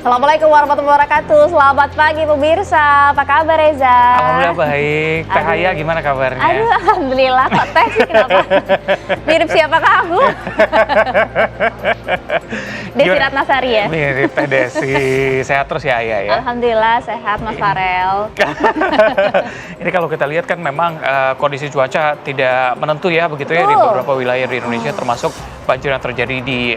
Assalamualaikum warahmatullahi wabarakatuh. Selamat pagi pemirsa. Apa kabar Reza? Alhamdulillah baik. Teh Haya gimana kabarnya? Aduh, alhamdulillah. Kok teh sih kenapa? Mirip siapa kamu? Desi Ratnasari ya? Mirip Teh Desi. Sehat terus ya Haya ya? Alhamdulillah sehat Mas Farel. Ini kalau kita lihat kan memang kondisi cuaca tidak menentu ya begitu ya di beberapa wilayah di Indonesia termasuk banjir yang terjadi di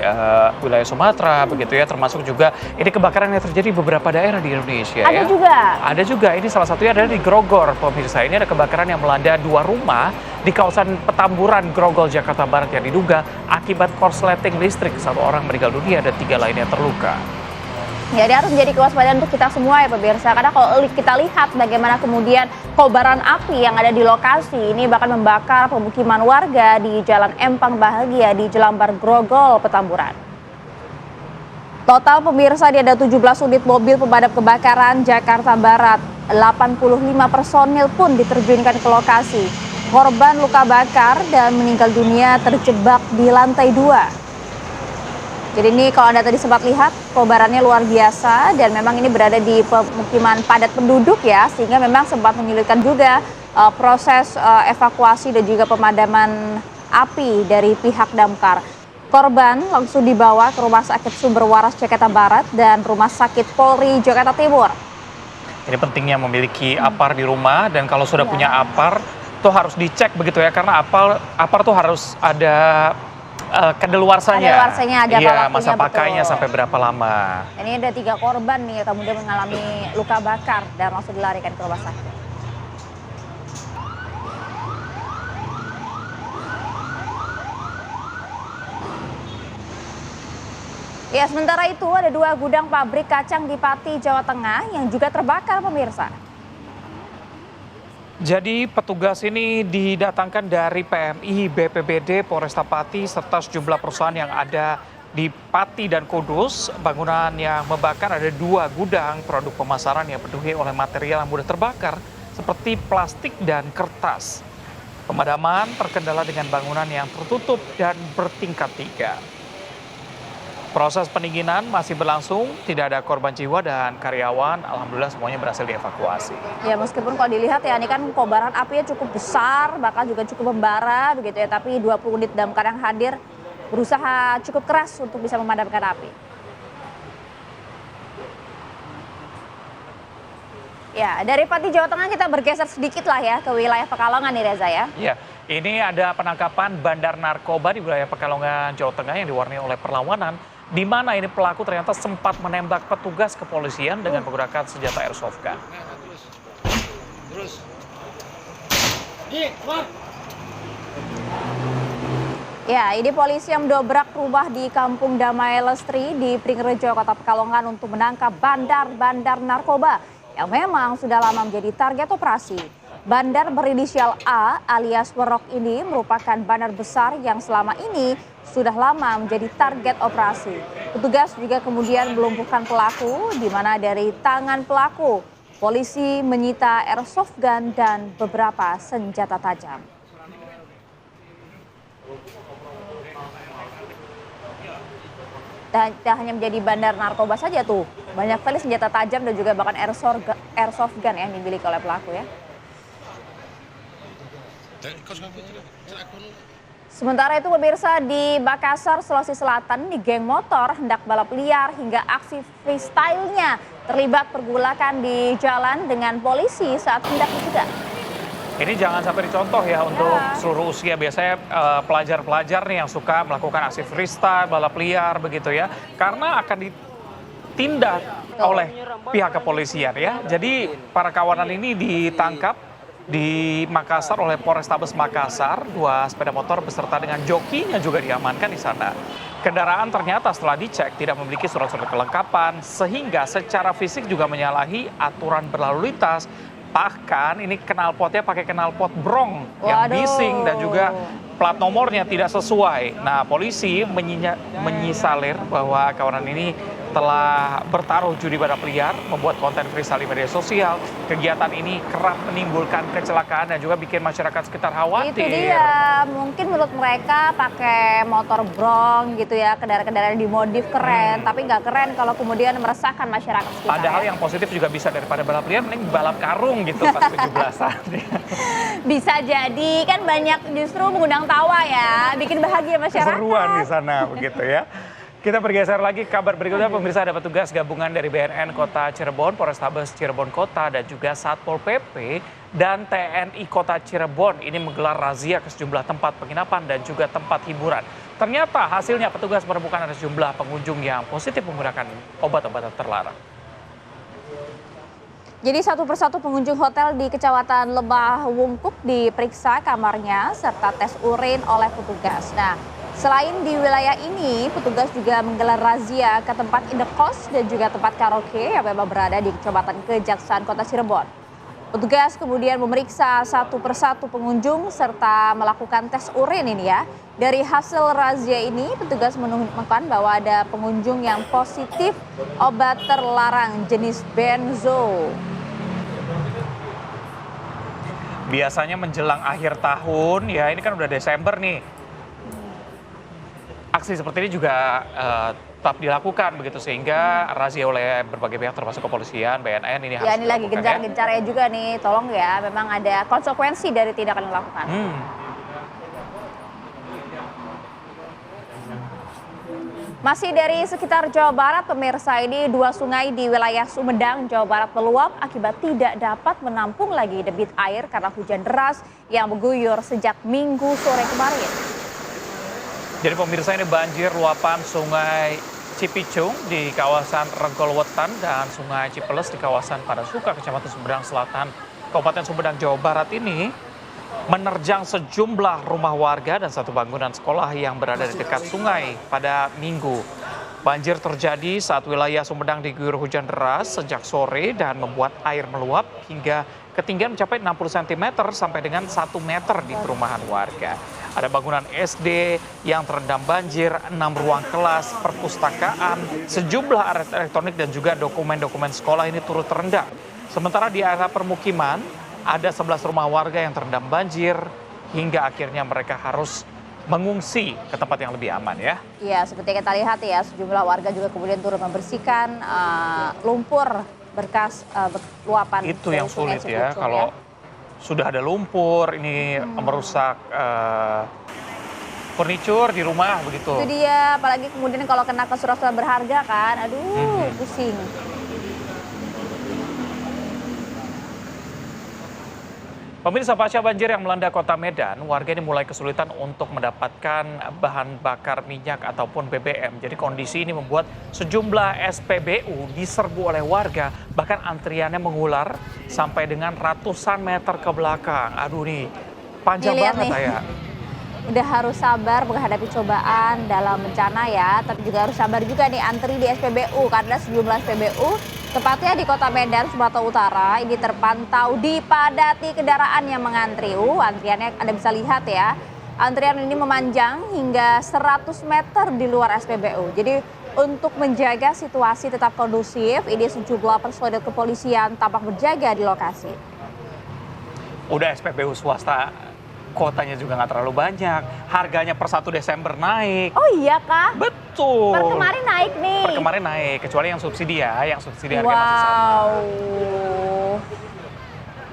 wilayah Sumatera begitu ya, termasuk juga ini kebakaran yang terjadi di beberapa daerah di Indonesia Ada ya. juga? Ada juga, ini salah satunya adalah di Grogol pemirsa. Ini ada kebakaran yang melanda 2 rumah di kawasan Petamburan, Grogol, Jakarta Barat yang diduga akibat korsleting listrik. 1 orang meninggal dunia dan 3 lainnya terluka. Jadi harus menjadi kewaspadaan untuk kita semua ya pemirsa. Karena kalau kita lihat bagaimana kemudian kobaran api yang ada di lokasi ini bahkan membakar pemukiman warga di Jalan Empang Bahagia di Jelambar, Grogol, Petamburan. Total pemirsa ada 17 unit mobil pemadam kebakaran Jakarta Barat. 85 personil pun diterjunkan ke lokasi. Korban luka bakar dan meninggal dunia terjebak di lantai 2. Jadi ini kalau Anda tadi sempat lihat, kobarannya luar biasa dan memang ini berada di pemukiman padat penduduk ya, sehingga memang sempat menyulitkan juga proses evakuasi dan juga pemadaman api dari pihak damkar. Korban langsung dibawa ke Rumah Sakit Sumber Waras Jakarta Barat dan Rumah Sakit Polri Jakarta Timur. Ini pentingnya memiliki APAR di rumah, dan kalau sudah punya APAR, tuh harus dicek begitu ya, karena APAR tuh harus ada kedaluarsanya. Kadaluarsanya ada iya, masa betul. pakainya sampai berapa lama. Ini ada 3 korban nih yang kemudian mengalami luka bakar dan langsung dilarikan ke rumah sakit. Ya, sementara itu ada 2 gudang pabrik kacang di Pati, Jawa Tengah yang juga terbakar pemirsa. Jadi petugas ini didatangkan dari PMI, BPBD, Polresta Pati, serta sejumlah perusahaan yang ada di Pati dan Kudus. Bangunan yang membakar ada 2 gudang produk pemasaran yang dipenuhi oleh material yang mudah terbakar seperti plastik dan kertas. Pemadaman terkendala dengan bangunan yang tertutup dan bertingkat 3. Proses pendinginan masih berlangsung, tidak ada korban jiwa dan karyawan, alhamdulillah semuanya berhasil dievakuasi. Ya, meskipun kalau dilihat ya ini kan kobaran apinya cukup besar, bahkan juga cukup membara begitu ya, tapi 20 unit damkar yang hadir berusaha cukup keras untuk bisa memadamkan api. Ya, dari Pati Jawa Tengah kita bergeser sedikit lah ya ke wilayah Pekalongan nih Reza ya. Ya, ini ada penangkapan bandar narkoba di wilayah Pekalongan, Jawa Tengah yang diwarnai oleh perlawanan, di mana ini pelaku ternyata sempat menembak petugas kepolisian dengan menggunakan senjata airsoft gun. Ya, ini polisi yang mendobrak rumah di Kampung Damai Lestri di Pringrejo, Kota Pekalongan untuk menangkap bandar narkoba yang memang sudah lama menjadi target operasi. Bandar berinisial A alias Werok ini merupakan bandar besar yang selama ini sudah lama menjadi target operasi. Petugas juga kemudian melumpuhkan pelaku, di mana dari tangan pelaku polisi menyita airsoft gun dan beberapa senjata tajam. Dan tidak hanya menjadi bandar narkoba saja tuh, banyak sekali senjata tajam dan juga bahkan airsoft gun yang dimiliki oleh pelaku ya. Sementara itu pemirsa di Makassar, Sulawesi Selatan, di geng motor hendak balap liar hingga aksi freestyle-nya terlibat pergulakan di jalan dengan polisi saat hendak dicegat. Ini jangan sampai dicontoh ya untuk seluruh usia. Biasanya pelajar-pelajar nih yang suka melakukan aksi freestyle, balap liar begitu ya. Karena akan ditindak oleh pihak kepolisian ya. Jadi para kawanan ini ditangkap di Makassar oleh Polrestabes Makassar. 2 sepeda motor beserta dengan jokinya juga diamankan di sana. Kendaraan ternyata setelah dicek tidak memiliki surat-surat kelengkapan sehingga secara fisik juga menyalahi aturan berlalu lintas. Bahkan ini knalpotnya pakai knalpot brong yang bising dan juga plat nomornya tidak sesuai. Nah, polisi menyisalir bahwa kawanan ini telah bertaruh judi balap liar, membuat konten freestyle di media sosial. Kegiatan ini kerap menimbulkan kecelakaan dan juga bikin masyarakat sekitar khawatir. Itu dia, mungkin menurut mereka pakai motor brong gitu ya, kendaraan-kendaraan dimodif keren, tapi nggak keren kalau kemudian meresahkan masyarakat sekitar. Padahal ya. yang positif juga bisa daripada balap liar, mending balap karung gitu pas 17-an. Bisa jadi, kan banyak justru mengundang tawa ya, bikin bahagia masyarakat. Keseruan di sana begitu ya. Kita bergeser lagi kabar berikutnya, pemirsa, ada petugas gabungan dari BNN Kota Cirebon, Polrestabes Cirebon Kota, dan juga Satpol PP dan TNI Kota Cirebon ini menggelar razia ke sejumlah tempat penginapan dan juga tempat hiburan. Ternyata hasilnya petugas menemukan ada sejumlah pengunjung yang positif menggunakan obat-obatan terlarang. Jadi satu persatu pengunjung hotel di Kecamatan Lebah Wungkuk diperiksa kamarnya serta tes urin oleh petugas. Nah, selain di wilayah ini, petugas juga menggelar razia ke tempat indekos dan juga tempat karaoke yang memang berada di Kecamatan Kejaksaan Kota Cirebon. Petugas kemudian memeriksa satu persatu pengunjung serta melakukan tes urin ini ya. Dari hasil razia ini, petugas menemukan bahwa ada pengunjung yang positif obat terlarang jenis benzo. Biasanya menjelang akhir tahun, ya ini kan udah Desember nih. Aksi seperti ini juga tetap dilakukan begitu, sehingga razia oleh berbagai pihak termasuk kepolisian, BNN ini harus Ya ini lagi dilakukan, gencar-gencarnya juga nih, tolong ya, memang ada konsekuensi dari tindakan yang dilakukan. Masih dari sekitar Jawa Barat, pemirsa, ini dua sungai di wilayah Sumedang, Jawa Barat meluap akibat tidak dapat menampung lagi debit air karena hujan deras yang mengguyur sejak Minggu sore kemarin. Jadi pemirsa, ini banjir luapan sungai Cipicung di kawasan Regol Wetan dan sungai Cipeles di kawasan Padasuka, Kecamatan Sumedang Selatan, Kabupaten Sumedang, Jawa Barat ini menerjang sejumlah rumah warga dan satu bangunan sekolah yang berada di dekat sungai pada Minggu. Banjir terjadi saat wilayah Sumedang diguyur hujan deras sejak sore dan membuat air meluap hingga ketinggian mencapai 60 cm sampai dengan 1 meter di perumahan warga. Ada bangunan SD yang terendam banjir, 6 ruang kelas, perpustakaan, sejumlah alat elektronik dan juga dokumen-dokumen sekolah ini turut terendam. Sementara di area permukiman, ada 11 rumah warga yang terendam banjir hingga akhirnya mereka harus mengungsi ke tempat yang lebih aman ya. Iya, seperti kita lihat ya, sejumlah warga juga kemudian turut membersihkan lumpur bekas luapan. Itu yang sulit ya, kalau sudah ada lumpur ini merusak furnitur di rumah begitu. Itu dia, apalagi kemudian kalau kena ke surat-surat berharga kan, aduh pusing. Pemirsa, pasca banjir yang melanda kota Medan, warga ini mulai kesulitan untuk mendapatkan bahan bakar minyak ataupun BBM. Jadi kondisi ini membuat sejumlah SPBU diserbu oleh warga, bahkan antriannya mengular sampai dengan ratusan meter ke belakang. Aduh nih, panjang banget ya. Udah harus sabar menghadapi cobaan dalam bencana ya, tapi juga harus sabar juga nih antri di SPBU karena sejumlah SPBU tepatnya di Kota Medan, Sumatera Utara ini terpantau dipadati kendaraan yang mengantri. Antriannya Anda bisa lihat ya. Antrian ini memanjang hingga 100 meter di luar SPBU. Jadi untuk menjaga situasi tetap kondusif, ini sejumlah personel kepolisian tampak berjaga di lokasi. Udah SPBU swasta, kotanya juga nggak terlalu banyak. Harganya per 1 Desember naik. Oh iya kah? Betul. Per kemarin naik nih. Per kemarin naik, kecuali yang subsidi ya. Yang subsidi harganya masih sama.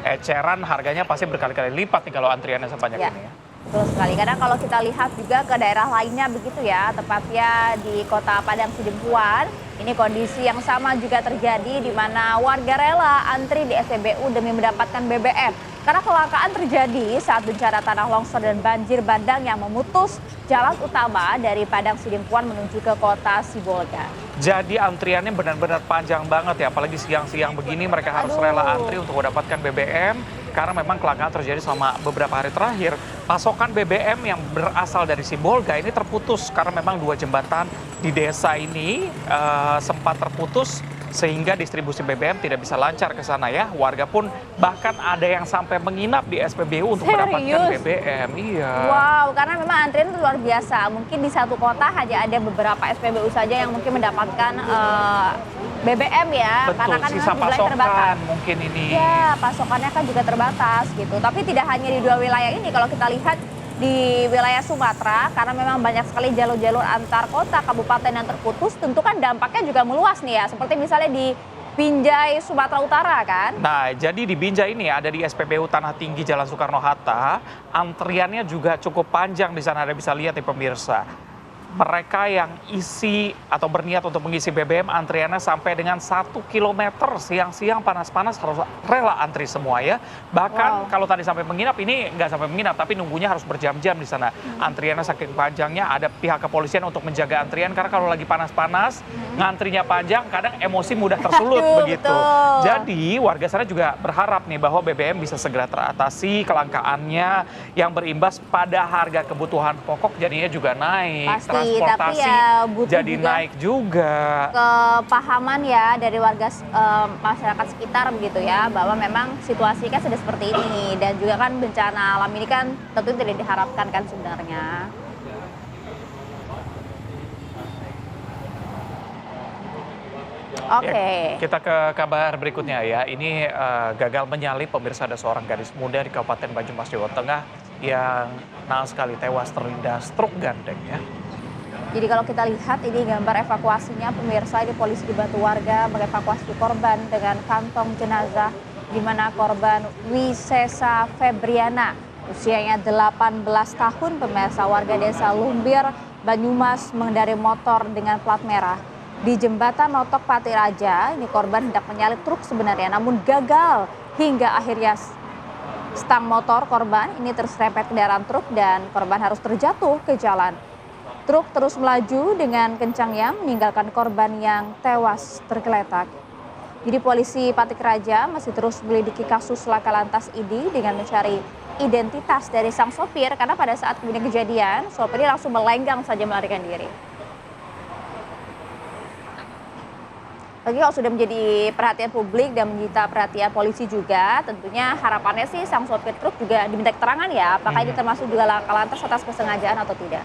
Eceran harganya pasti berkali-kali lipat nih kalau antriannya sebanyak ini ya. Betul sekali, karena kalau kita lihat juga ke daerah lainnya begitu ya, tepatnya di Kota Padang Sidempuan, ini kondisi yang sama juga terjadi di mana warga rela antri di SPBU demi mendapatkan BBM. Karena kelangkaan terjadi saat bencana tanah longsor dan banjir bandang yang memutus jalan utama dari Padang Sidempuan menuju ke Kota Sibolga. Jadi antriannya benar-benar panjang banget ya, apalagi siang-siang begini mereka harus rela antri untuk mendapatkan BBM. Karena memang kelangkaan terjadi selama beberapa hari terakhir. Pasokan BBM yang berasal dari Sibolga ini terputus karena memang 2 jembatan di desa ini sempat terputus sehingga distribusi BBM tidak bisa lancar ke sana ya. Warga pun bahkan ada yang sampai menginap di SPBU untuk mendapatkan BBM. Iya. Wow, karena memang antrian itu luar biasa. Mungkin di satu kota hanya ada beberapa SPBU saja yang mungkin mendapatkan BBM ya. Betul, Karena kan sisa memang jumlahnya terbatas. pasokan mungkin ini. Ya, pasokannya kan juga terbatas gitu. Tapi tidak hanya di dua wilayah ini, kalau kita lihat di wilayah Sumatera, karena memang banyak sekali jalur-jalur antar kota, kabupaten yang terputus, tentu kan dampaknya juga meluas nih ya. Seperti misalnya di Binjai, Sumatera Utara kan. Nah, jadi di Binjai ini ada di SPBU Tanah Tinggi Jalan Soekarno-Hatta, antriannya juga cukup panjang di sana, Anda bisa lihat nih pemirsa. Mereka yang isi atau berniat untuk mengisi BBM antriannya sampai dengan 1 kilometer, siang-siang panas-panas harus rela antri semua ya. Bahkan kalau tadi sampai menginap, ini nggak sampai menginap tapi nunggunya harus berjam-jam di sana. Antriannya saking panjangnya, ada pihak kepolisian untuk menjaga antrian karena kalau lagi panas-panas ngantrinya panjang, kadang emosi mudah tersulut begitu. Betul. Jadi warga sana juga berharap nih bahwa BBM bisa segera teratasi kelangkaannya yang berimbas pada harga kebutuhan pokok jadinya juga naik. Pasti, Transportasi tapi ya butuh jadi juga naik juga. kepahaman ya dari warga masyarakat sekitar begitu ya, bahwa memang situasi kan sudah seperti ini dan juga kan bencana alam ini kan tentu tidak diharapkan kan sebenarnya. Oke. Ya, kita ke kabar berikutnya ya. Ini gagal menyalip, pemirsa, ada seorang gadis muda di Kabupaten Banyumas, Jawa Tengah yang naas sekali tewas terlindas truk gandeng ya. Jadi kalau kita lihat ini gambar evakuasinya pemirsa, ini polisi dibantu warga mengevakuasi korban dengan kantong jenazah, di mana korban Wisesa Febriana, usianya 18 tahun, pemirsa, warga desa Lumbir, Banyumas, mengendarai motor dengan plat merah. Di jembatan Notok Pati Raja, ini korban hendak menyalip truk sebenarnya, namun gagal hingga akhirnya stang motor korban ini terserempet kendaraan truk dan korban harus terjatuh ke jalan. Truk terus melaju dengan kencangnya meninggalkan korban yang tewas tergeletak. Jadi polisi Patik Raja masih terus menyelidiki kasus laka lantas ini dengan mencari identitas dari sang sopir karena pada saat kemudian kejadian sopir ini langsung melenggang saja melarikan diri. Lagi kalau sudah menjadi perhatian publik dan menyita perhatian polisi juga, tentunya harapannya sih sang sopir truk juga diminta keterangan ya, apakah ini termasuk juga laka lantas atas kesengajaan atau tidak.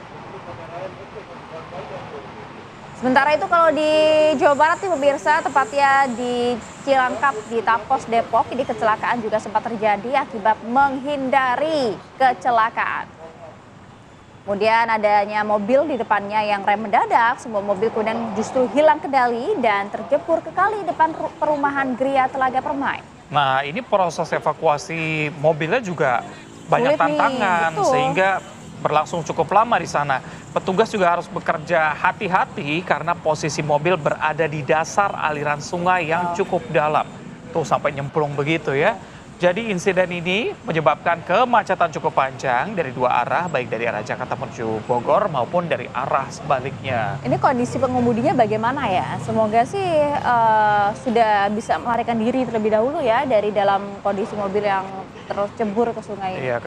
Sementara itu kalau di Jawa Barat nih pemirsa, tepatnya di Cilangkap di Tapos Depok, ini kecelakaan juga sempat terjadi akibat menghindari kecelakaan. Kemudian adanya mobil di depannya yang rem mendadak, semua mobil kemudian justru hilang kendali dan terjebur ke kali depan perumahan Gria Telaga Permai. Nah, ini proses evakuasi mobilnya juga banyak Sulit nih, tantangan betul. sehingga berlangsung cukup lama di sana. Petugas juga harus bekerja hati-hati karena posisi mobil berada di dasar aliran sungai yang cukup dalam. Tuh sampai nyemplung begitu ya. Jadi insiden ini menyebabkan kemacetan cukup panjang dari dua arah, baik dari arah Jakarta menuju Bogor maupun dari arah sebaliknya. Ini kondisi pengemudinya bagaimana ya? Semoga sih sudah bisa melarikan diri terlebih dahulu ya dari dalam kondisi mobil yang tercebur ke sungai. Iya,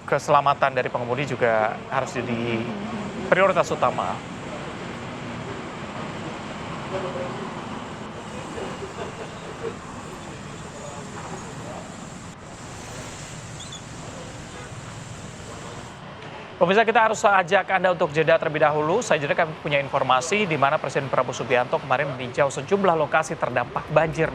keselamatan dari pengemudi juga harus jadi prioritas utama. Pemirsa, kita harus ajak Anda untuk jeda terlebih dahulu. Saya jeda kami punya informasi di mana Presiden Prabowo Subianto kemarin meninjau sejumlah lokasi terdampak banjir.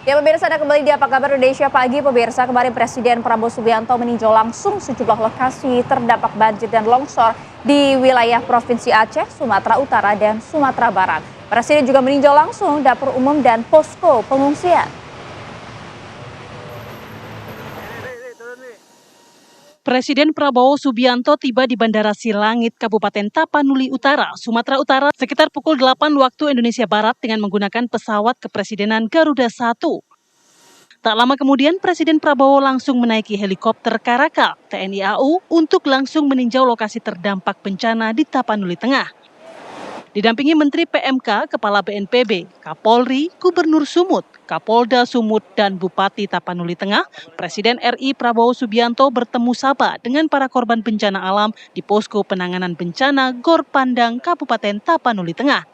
Ya pemirsa, ada kembali di Apa Kabar Indonesia Pagi. Pemirsa, kemarin Presiden Prabowo Subianto meninjau langsung sejumlah lokasi terdampak banjir dan longsor di wilayah Provinsi Aceh, Sumatera Utara, dan Sumatera Barat. Presiden juga meninjau langsung dapur umum dan posko pengungsian. Presiden Prabowo Subianto tiba di Bandara Silangit, Kabupaten Tapanuli Utara, Sumatera Utara sekitar pukul 8 waktu Indonesia Barat dengan menggunakan pesawat kepresidenan Garuda 1. Tak lama kemudian, Presiden Prabowo langsung menaiki helikopter Karakal TNI AU untuk langsung meninjau lokasi terdampak bencana di Tapanuli Tengah. Didampingi Menteri PMK, Kepala BNPB, Kapolri, Gubernur Sumut, Kapolda Sumut, dan Bupati Tapanuli Tengah, Presiden RI Prabowo Subianto bertemu sapa dengan para korban bencana alam di Posko Penanganan Bencana Gor Pandang, Kabupaten Tapanuli Tengah.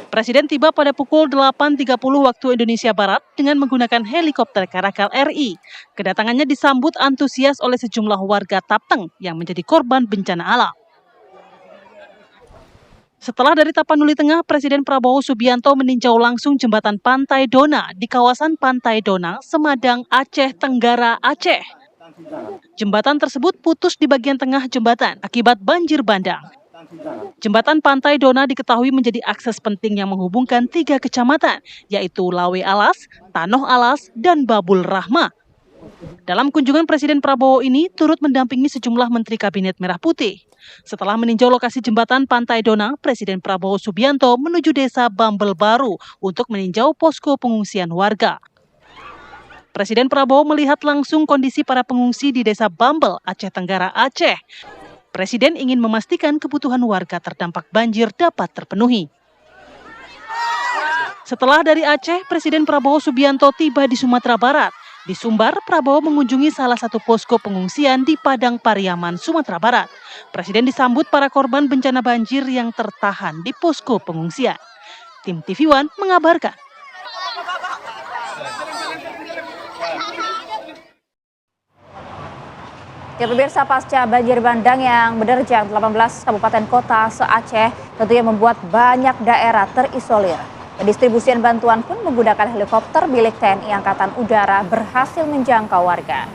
Presiden tiba pada pukul 8.30 waktu Indonesia Barat dengan menggunakan helikopter Karakal RI. Kedatangannya disambut antusias oleh sejumlah warga Tapeng yang menjadi korban bencana alam. Setelah dari Tapanuli Tengah, Presiden Prabowo Subianto meninjau langsung jembatan Pantai Dona di kawasan Pantai Dona, Semadang, Aceh Tenggara, Aceh. Jembatan tersebut putus di bagian tengah jembatan akibat banjir bandang. Jembatan Pantai Dona diketahui menjadi akses penting yang menghubungkan 3 kecamatan, yaitu Lawe Alas, Tanoh Alas, dan Babul Rahma. Dalam kunjungan Presiden Prabowo ini turut mendampingi sejumlah Menteri Kabinet Merah Putih. Setelah meninjau lokasi jembatan Pantai Dona, Presiden Prabowo Subianto menuju desa Bambel Baru untuk meninjau posko pengungsian warga. Presiden Prabowo melihat langsung kondisi para pengungsi di desa Bambel, Aceh Tenggara, Aceh. Presiden ingin memastikan kebutuhan warga terdampak banjir dapat terpenuhi. Setelah dari Aceh, Presiden Prabowo Subianto tiba di Sumatera Barat. Di Sumbar, Prabowo mengunjungi salah satu posko pengungsian di Padang Pariaman, Sumatera Barat. Presiden disambut para korban bencana banjir yang tertahan di posko pengungsian. Tim TV One mengabarkan. Ya pemirsa, pasca banjir bandang yang menerjang 18 kabupaten kota se-Aceh tentunya membuat banyak daerah terisolir. Pendistribusian bantuan pun menggunakan helikopter milik TNI Angkatan Udara berhasil menjangkau warga.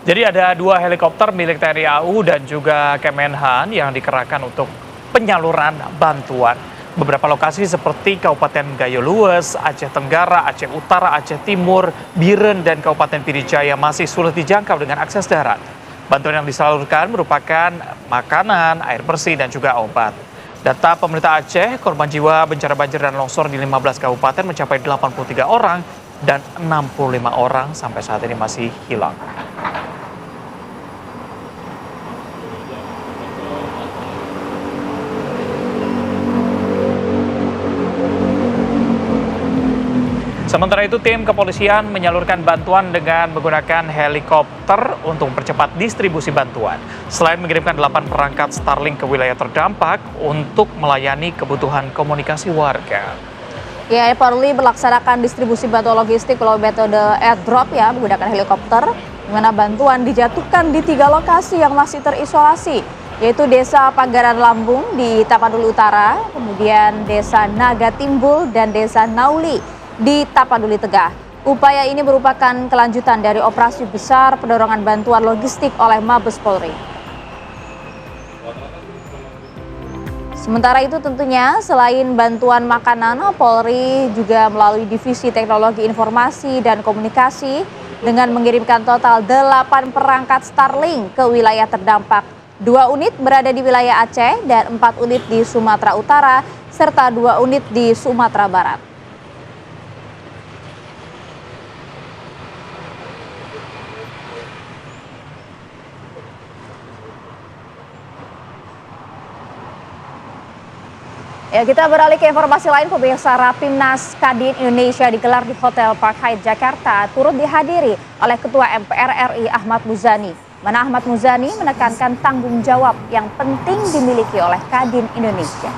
Jadi ada 2 helikopter milik TNI AU dan juga Kemenhan yang dikerahkan untuk penyaluran bantuan. Beberapa lokasi seperti Kabupaten Gayo Lues, Aceh Tenggara, Aceh Utara, Aceh Timur, Biren, dan Kabupaten Pidijaya masih sulit dijangkau dengan akses darat. Bantuan yang disalurkan merupakan makanan, air bersih, dan juga obat. Data pemerintah Aceh, korban jiwa bencana banjir dan longsor di 15 kabupaten mencapai 83 orang dan 65 orang sampai saat ini masih hilang. Sementara itu, tim kepolisian menyalurkan bantuan dengan menggunakan helikopter untuk mempercepat distribusi bantuan. Selain mengirimkan 8 perangkat Starlink ke wilayah terdampak untuk melayani kebutuhan komunikasi warga. Ya, Polri melaksanakan distribusi bantuan logistik melalui metode airdrop ya, menggunakan helikopter, di mana bantuan dijatuhkan di 3 lokasi yang masih terisolasi, yaitu Desa Pagaran Lambung di Tapanuli Utara, kemudian Desa Naga Timbul, dan Desa Nauli di Tapanuli Tengah. Upaya ini merupakan kelanjutan dari operasi besar pendorongan bantuan logistik oleh Mabes Polri. Sementara itu tentunya selain bantuan makanan, Polri juga melalui Divisi Teknologi Informasi dan Komunikasi dengan mengirimkan total 8 perangkat Starlink ke wilayah terdampak. 2 unit berada di wilayah Aceh dan 4 unit di Sumatera Utara serta 2 unit di Sumatera Barat. Ya, kita beralih ke informasi lain. Pemirsa, Rapimnas Kadin Indonesia digelar di Hotel Park Hyatt Jakarta turut dihadiri oleh Ketua MPR RI Ahmad Muzani. Mana Ahmad Muzani menekankan tanggung jawab yang penting dimiliki oleh Kadin Indonesia.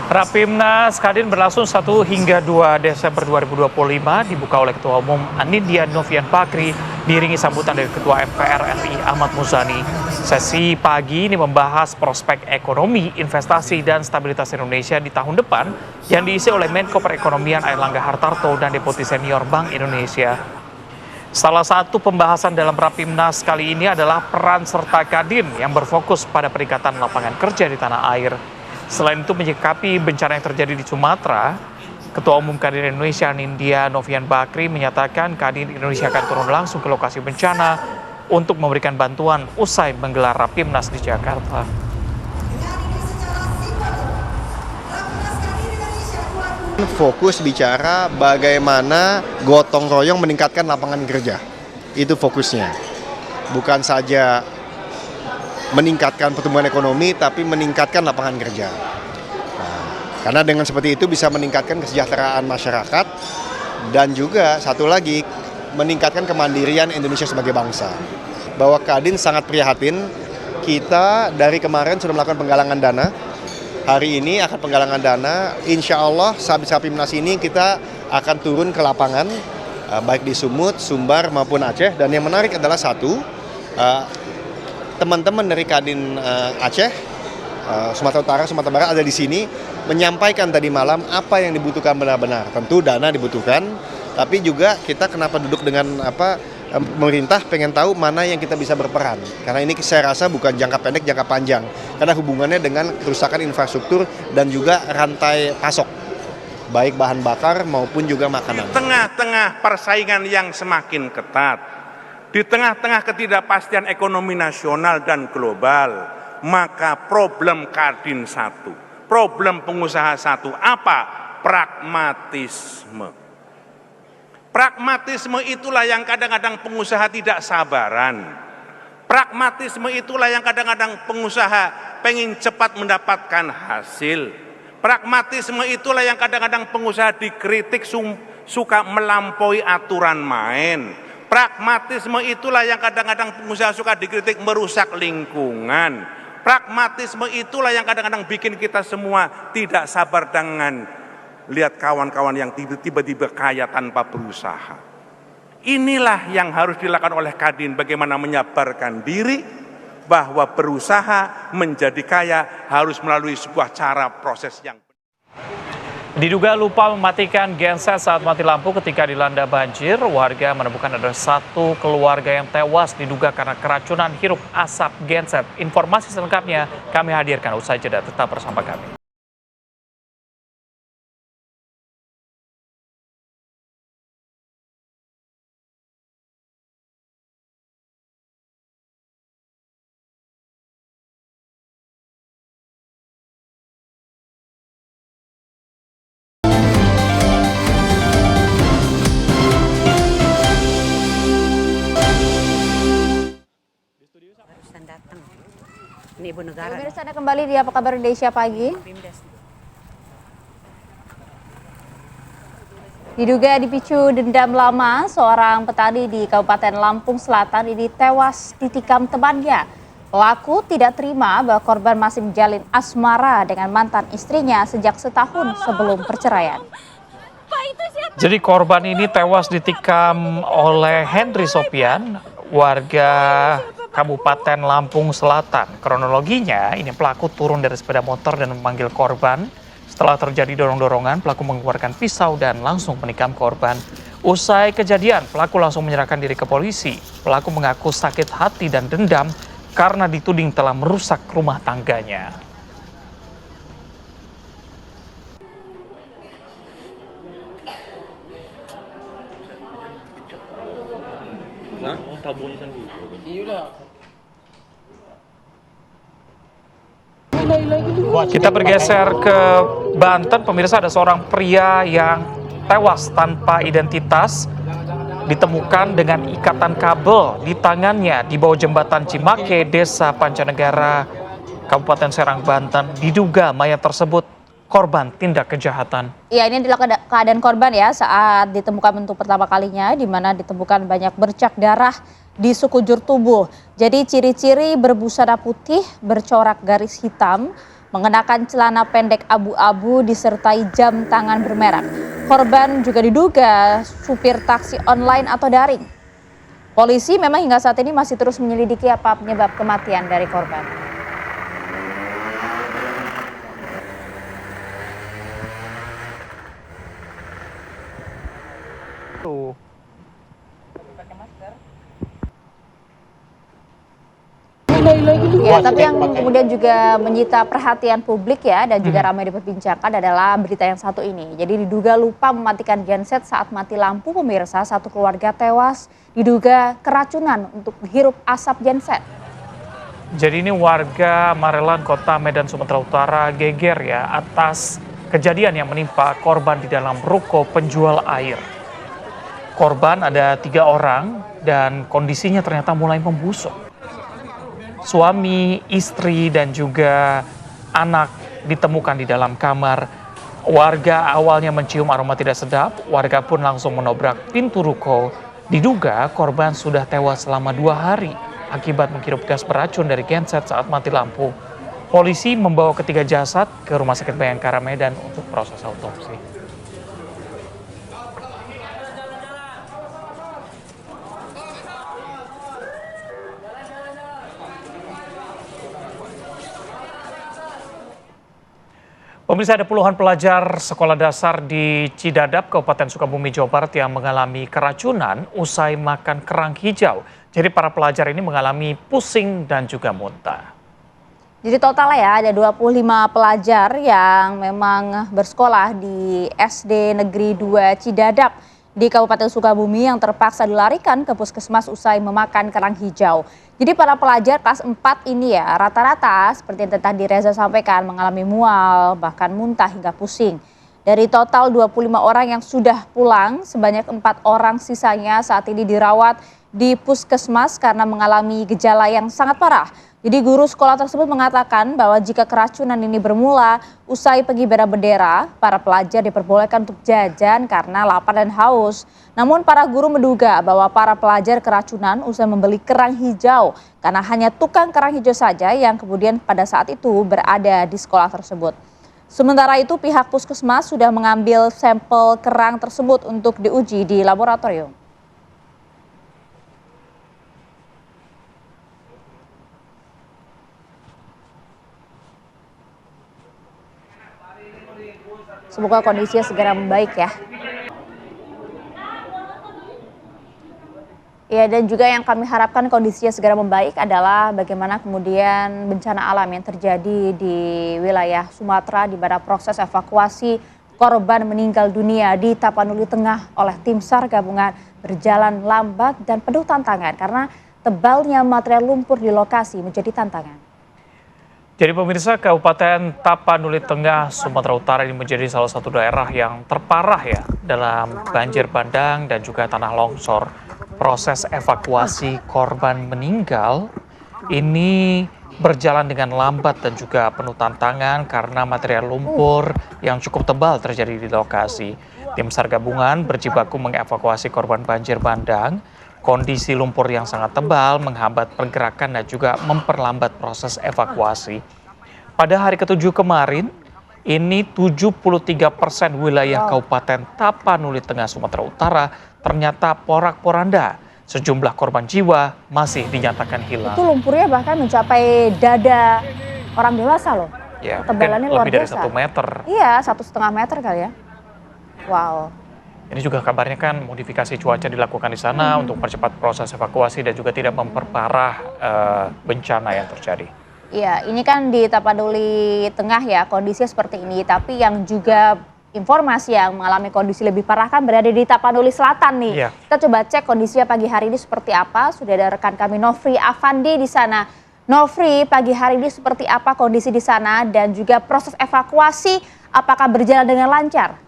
Rapimnas Kadin berlangsung 1 hingga 2 Desember 2025 dibuka oleh Ketua Umum Anindya Novian Bakri diiringi sambutan dari Ketua MPR RI Ahmad Muzani. Sesi pagi ini membahas prospek ekonomi, investasi, dan stabilitas Indonesia di tahun depan yang diisi oleh Menko Perekonomian Airlangga Hartarto dan Deputi Senior Bank Indonesia. Salah satu pembahasan dalam Rapimnas kali ini adalah peran serta Kadin yang berfokus pada peningkatan lapangan kerja di tanah air. Selain itu, menyikapi bencana yang terjadi di Sumatera, Ketua Umum Kadin Indonesia Nindya Novian Bakri menyatakan Kadin Indonesia akan turun langsung ke lokasi bencana untuk memberikan bantuan usai menggelar Rapimnas di Jakarta. Fokus bicara bagaimana gotong royong meningkatkan lapangan kerja. Itu fokusnya. Bukan saja meningkatkan pertumbuhan ekonomi, tapi meningkatkan lapangan kerja. Nah, karena dengan seperti itu bisa meningkatkan kesejahteraan masyarakat dan juga satu lagi meningkatkan kemandirian Indonesia sebagai bangsa. Bahwa Kadin sangat prihatin, kita dari kemarin sudah melakukan penggalangan dana. Hari ini akan penggalangan dana, insya Allah sehabis Rapimnas ini kita akan turun ke lapangan, baik di Sumut, Sumbar maupun Aceh. Dan yang menarik adalah satu, teman-teman dari Kadin Aceh, Sumatera Utara, Sumatera Barat ada di sini, menyampaikan tadi malam apa yang dibutuhkan benar-benar. Tentu dana dibutuhkan, tapi juga kita kenapa duduk dengan pemerintah pengen tahu mana yang kita bisa berperan. Karena ini saya rasa bukan jangka pendek, jangka panjang. Karena hubungannya dengan kerusakan infrastruktur dan juga rantai pasok. Baik bahan bakar maupun juga makanan. Di tengah-tengah persaingan yang semakin ketat, di tengah-tengah ketidakpastian ekonomi nasional dan global, maka problem Kadin satu, problem pengusaha satu, apa? Pragmatisme. Pragmatisme itulah yang kadang-kadang pengusaha tidak sabaran. Pragmatisme itulah yang kadang-kadang pengusaha pengen cepat mendapatkan hasil. Pragmatisme itulah yang kadang-kadang pengusaha dikritik suka melampaui aturan main. Pragmatisme itulah yang kadang-kadang pengusaha suka dikritik merusak lingkungan. Pragmatisme itulah yang kadang-kadang bikin kita semua tidak sabar dengan lihat kawan-kawan yang tiba-tiba kaya tanpa berusaha. Inilah yang harus dilakukan oleh Kadin, bagaimana menyabarkan diri bahwa berusaha menjadi kaya harus melalui sebuah cara proses yang Diduga lupa mematikan genset saat mati lampu ketika dilanda banjir, warga menemukan ada satu keluarga yang tewas diduga karena keracunan hirup asap genset. Informasi selengkapnya kami hadirkan usai jeda, tetap bersama kami. Datang. Ini ibu negara. Pemirsa, Anda kembali di Apa Kabar Indonesia Pagi. Diduga dipicu dendam lama, seorang petani di Kabupaten Lampung Selatan ini tewas ditikam temannya. Pelaku tidak terima bahwa korban masih menjalin asmara dengan mantan istrinya sejak setahun sebelum perceraian. Jadi korban ini tewas ditikam oleh Henry Sopian, warga Kabupaten Lampung Selatan. Kronologinya, ini pelaku turun dari sepeda motor dan memanggil korban. Setelah terjadi dorong-dorongan, pelaku mengeluarkan pisau dan langsung menikam korban. Usai kejadian, pelaku langsung menyerahkan diri ke polisi. Pelaku mengaku sakit hati dan dendam karena dituding telah merusak rumah tangganya. Kita bergeser ke Banten, pemirsa, ada seorang pria yang tewas tanpa identitas ditemukan dengan ikatan kabel di tangannya di bawah jembatan Cimake, Desa Pancanegara, Kabupaten Serang, Banten. Diduga mayat tersebut korban tindak kejahatan. Ya, ini adalah keadaan korban ya saat ditemukan untuk pertama kalinya, di mana ditemukan banyak bercak darah di sekujur tubuh. Jadi ciri-ciri berbusana putih, bercorak garis hitam, mengenakan celana pendek abu-abu disertai jam tangan bermerek. Korban juga diduga supir taksi online atau daring. Polisi memang hingga saat ini masih terus menyelidiki apa penyebab kematian dari korban. Ya, tapi yang kemudian juga menyita perhatian publik ya dan juga ramai diperbincangkan adalah berita yang satu ini. Jadi diduga lupa mematikan genset saat mati lampu, pemirsa, satu keluarga tewas diduga keracunan untuk menghirup asap genset. Jadi ini warga Marelan, Kota Medan, Sumatera Utara geger ya atas kejadian yang menimpa korban di dalam ruko penjual air. Korban ada 3 orang dan kondisinya ternyata mulai membusuk. Suami, istri, dan juga anak ditemukan di dalam kamar. Warga awalnya mencium aroma tidak sedap, warga pun langsung menobrak pintu ruko. Diduga korban sudah tewas selama 2 hari akibat menghirup gas beracun dari genset saat mati lampu. Polisi membawa ketiga jasad ke Rumah Sakit Bayangkara Medan untuk proses autopsi. Pemirsa, ada puluhan pelajar sekolah dasar di Cidadap, Kabupaten Sukabumi, Jawa Barat yang mengalami keracunan usai makan kerang hijau. Jadi para pelajar ini mengalami pusing dan juga muntah. Jadi total ya ada 25 pelajar yang memang bersekolah di SD Negeri 2 Cidadap di Kabupaten Sukabumi yang terpaksa dilarikan ke puskesmas usai memakan kerang hijau. Jadi para pelajar kelas 4 ini ya rata-rata seperti yang tadi Reza sampaikan mengalami mual, bahkan muntah hingga pusing. Dari total 25 orang yang sudah pulang, sebanyak 4 orang sisanya saat ini dirawat di puskesmas karena mengalami gejala yang sangat parah. Jadi guru sekolah tersebut mengatakan bahwa jika keracunan ini bermula usai pengibaran bendera, para pelajar diperbolehkan untuk jajan karena lapar dan haus. Namun para guru menduga bahwa para pelajar keracunan usai membeli kerang hijau karena hanya tukang kerang hijau saja yang kemudian pada saat itu berada di sekolah tersebut. Sementara itu pihak puskesmas sudah mengambil sampel kerang tersebut untuk diuji di laboratorium. Semoga kondisinya segera membaik ya. Ya, dan juga yang kami harapkan kondisinya segera membaik adalah bagaimana kemudian bencana alam yang terjadi di wilayah Sumatera di mana proses evakuasi korban meninggal dunia di Tapanuli Tengah oleh tim SAR gabungan berjalan lambat dan penuh tantangan karena tebalnya material lumpur di lokasi menjadi tantangan. Jadi pemirsa, Kabupaten Tapanuli Tengah, Sumatera Utara ini menjadi salah satu daerah yang terparah ya dalam banjir bandang dan juga tanah longsor. Proses evakuasi korban meninggal ini berjalan dengan lambat dan juga penuh tantangan karena material lumpur yang cukup tebal terjadi di lokasi. Tim SAR gabungan berjibaku mengevakuasi korban banjir bandang. Kondisi lumpur yang sangat tebal menghambat pergerakan dan juga memperlambat proses evakuasi. Pada hari ke-7 kemarin, ini 73% wilayah Kabupaten Tapanuli Tengah, Sumatera Utara ternyata porak-poranda. Sejumlah korban jiwa masih dinyatakan hilang. Itu lumpurnya bahkan mencapai dada orang dewasa loh. Ya, Ketebalannya luar lebih dari biasa. 1 meter. Iya, 1,5 meter kali ya. Wow. Ini juga kabarnya kan modifikasi cuaca dilakukan di sana untuk mempercepat proses evakuasi dan juga tidak memperparah bencana yang terjadi. Iya, ini kan di Tapanuli Tengah ya kondisinya seperti ini. Tapi yang juga informasi yang mengalami kondisi lebih parah kan berada di Tapanuli Selatan nih. Iya. Kita coba cek kondisinya pagi hari ini seperti apa. Sudah ada rekan kami Nofri Afandi di sana. Nofri, pagi hari ini seperti apa kondisi di sana dan juga proses evakuasi apakah berjalan dengan lancar?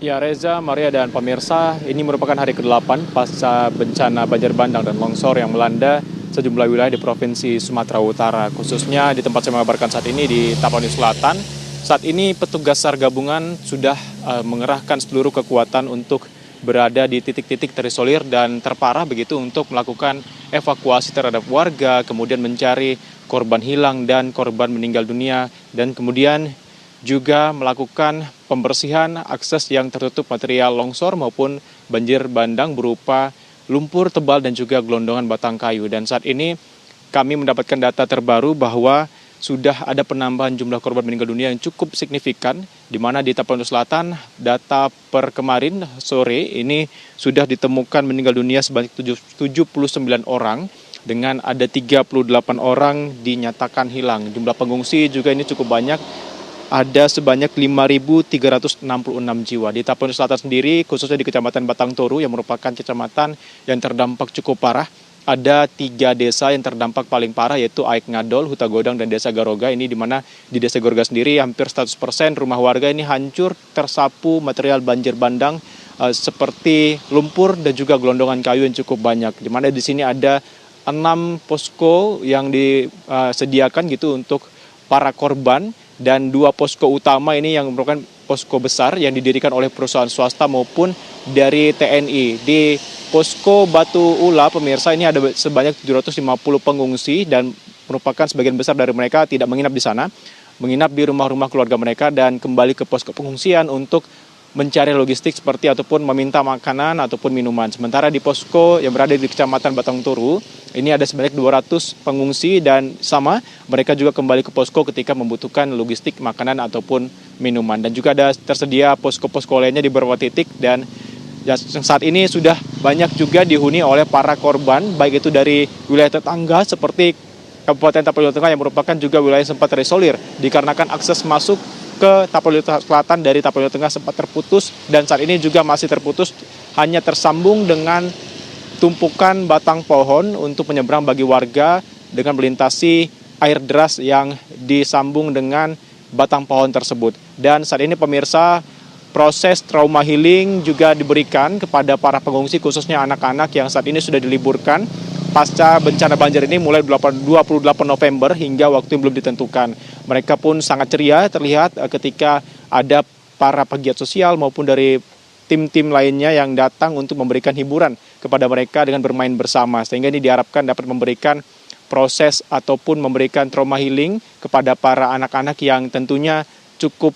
Ya Reza, Maria dan pemirsa, ini merupakan hari ke-8 pasca bencana banjir bandang dan longsor yang melanda sejumlah wilayah di Provinsi Sumatera Utara, khususnya di tempat saya mengabarkan saat ini di Tapanuli Selatan. Saat ini petugas SAR gabungan sudah mengerahkan seluruh kekuatan untuk berada di titik-titik terisolir dan terparah begitu untuk melakukan evakuasi terhadap warga, kemudian mencari korban hilang dan korban meninggal dunia, dan kemudian juga melakukan pembersihan akses yang tertutup material longsor maupun banjir bandang berupa lumpur tebal dan juga gelondongan batang kayu. Dan saat ini kami mendapatkan data terbaru bahwa sudah ada penambahan jumlah korban meninggal dunia yang cukup signifikan, di mana di Tapanuli Selatan data per kemarin sore ini sudah ditemukan meninggal dunia sebanyak 79 orang, dengan ada 38 orang dinyatakan hilang. Jumlah pengungsi juga ini cukup banyak, ada sebanyak 5.366 jiwa. Di Tapanuli Selatan sendiri, khususnya di Kecamatan Batang Toru yang merupakan kecamatan yang terdampak cukup parah, ada 3 desa yang terdampak paling parah, yaitu Aik Ngadol, Huta Godang, dan Desa Garoga. Ini di mana di Desa Garoga sendiri hampir 100% rumah warga ini hancur, tersapu material banjir bandang seperti lumpur dan juga gelondongan kayu yang cukup banyak. Di mana di sini ada 6 posko yang disediakan gitu untuk para korban, dan 2 posko utama ini yang merupakan posko besar yang didirikan oleh perusahaan swasta maupun dari TNI. Di posko Batu Ula, pemirsa, ini ada sebanyak 750 pengungsi dan merupakan sebagian besar dari mereka tidak menginap di sana, menginap di rumah-rumah keluarga mereka dan kembali ke posko pengungsian untuk mencari logistik seperti ataupun meminta makanan ataupun minuman. Sementara di posko yang berada di Kecamatan Batang Toru, ini ada sebanyak 200 pengungsi dan sama, mereka juga kembali ke posko ketika membutuhkan logistik makanan ataupun minuman. Dan juga ada tersedia posko-posko lainnya di beberapa titik, dan saat ini sudah banyak juga dihuni oleh para korban, baik itu dari wilayah tetangga seperti Kabupaten Tapanuli Tengah yang merupakan juga wilayah yang sempat terisolir dikarenakan akses masuk ke Tapanuli Selatan dari Tapanuli Tengah sempat terputus, dan saat ini juga masih terputus, hanya tersambung dengan tumpukan batang pohon untuk menyeberang bagi warga dengan melintasi air deras yang disambung dengan batang pohon tersebut. Dan saat ini pemirsa, proses trauma healing juga diberikan kepada para pengungsi, khususnya anak-anak yang saat ini sudah diliburkan pasca bencana banjir ini mulai 28 November hingga waktu yang belum ditentukan. Mereka pun sangat ceria terlihat ketika ada para pegiat sosial maupun dari tim-tim lainnya yang datang untuk memberikan hiburan kepada mereka dengan bermain bersama. Sehingga ini diharapkan dapat memberikan proses ataupun memberikan trauma healing kepada para anak-anak yang tentunya cukup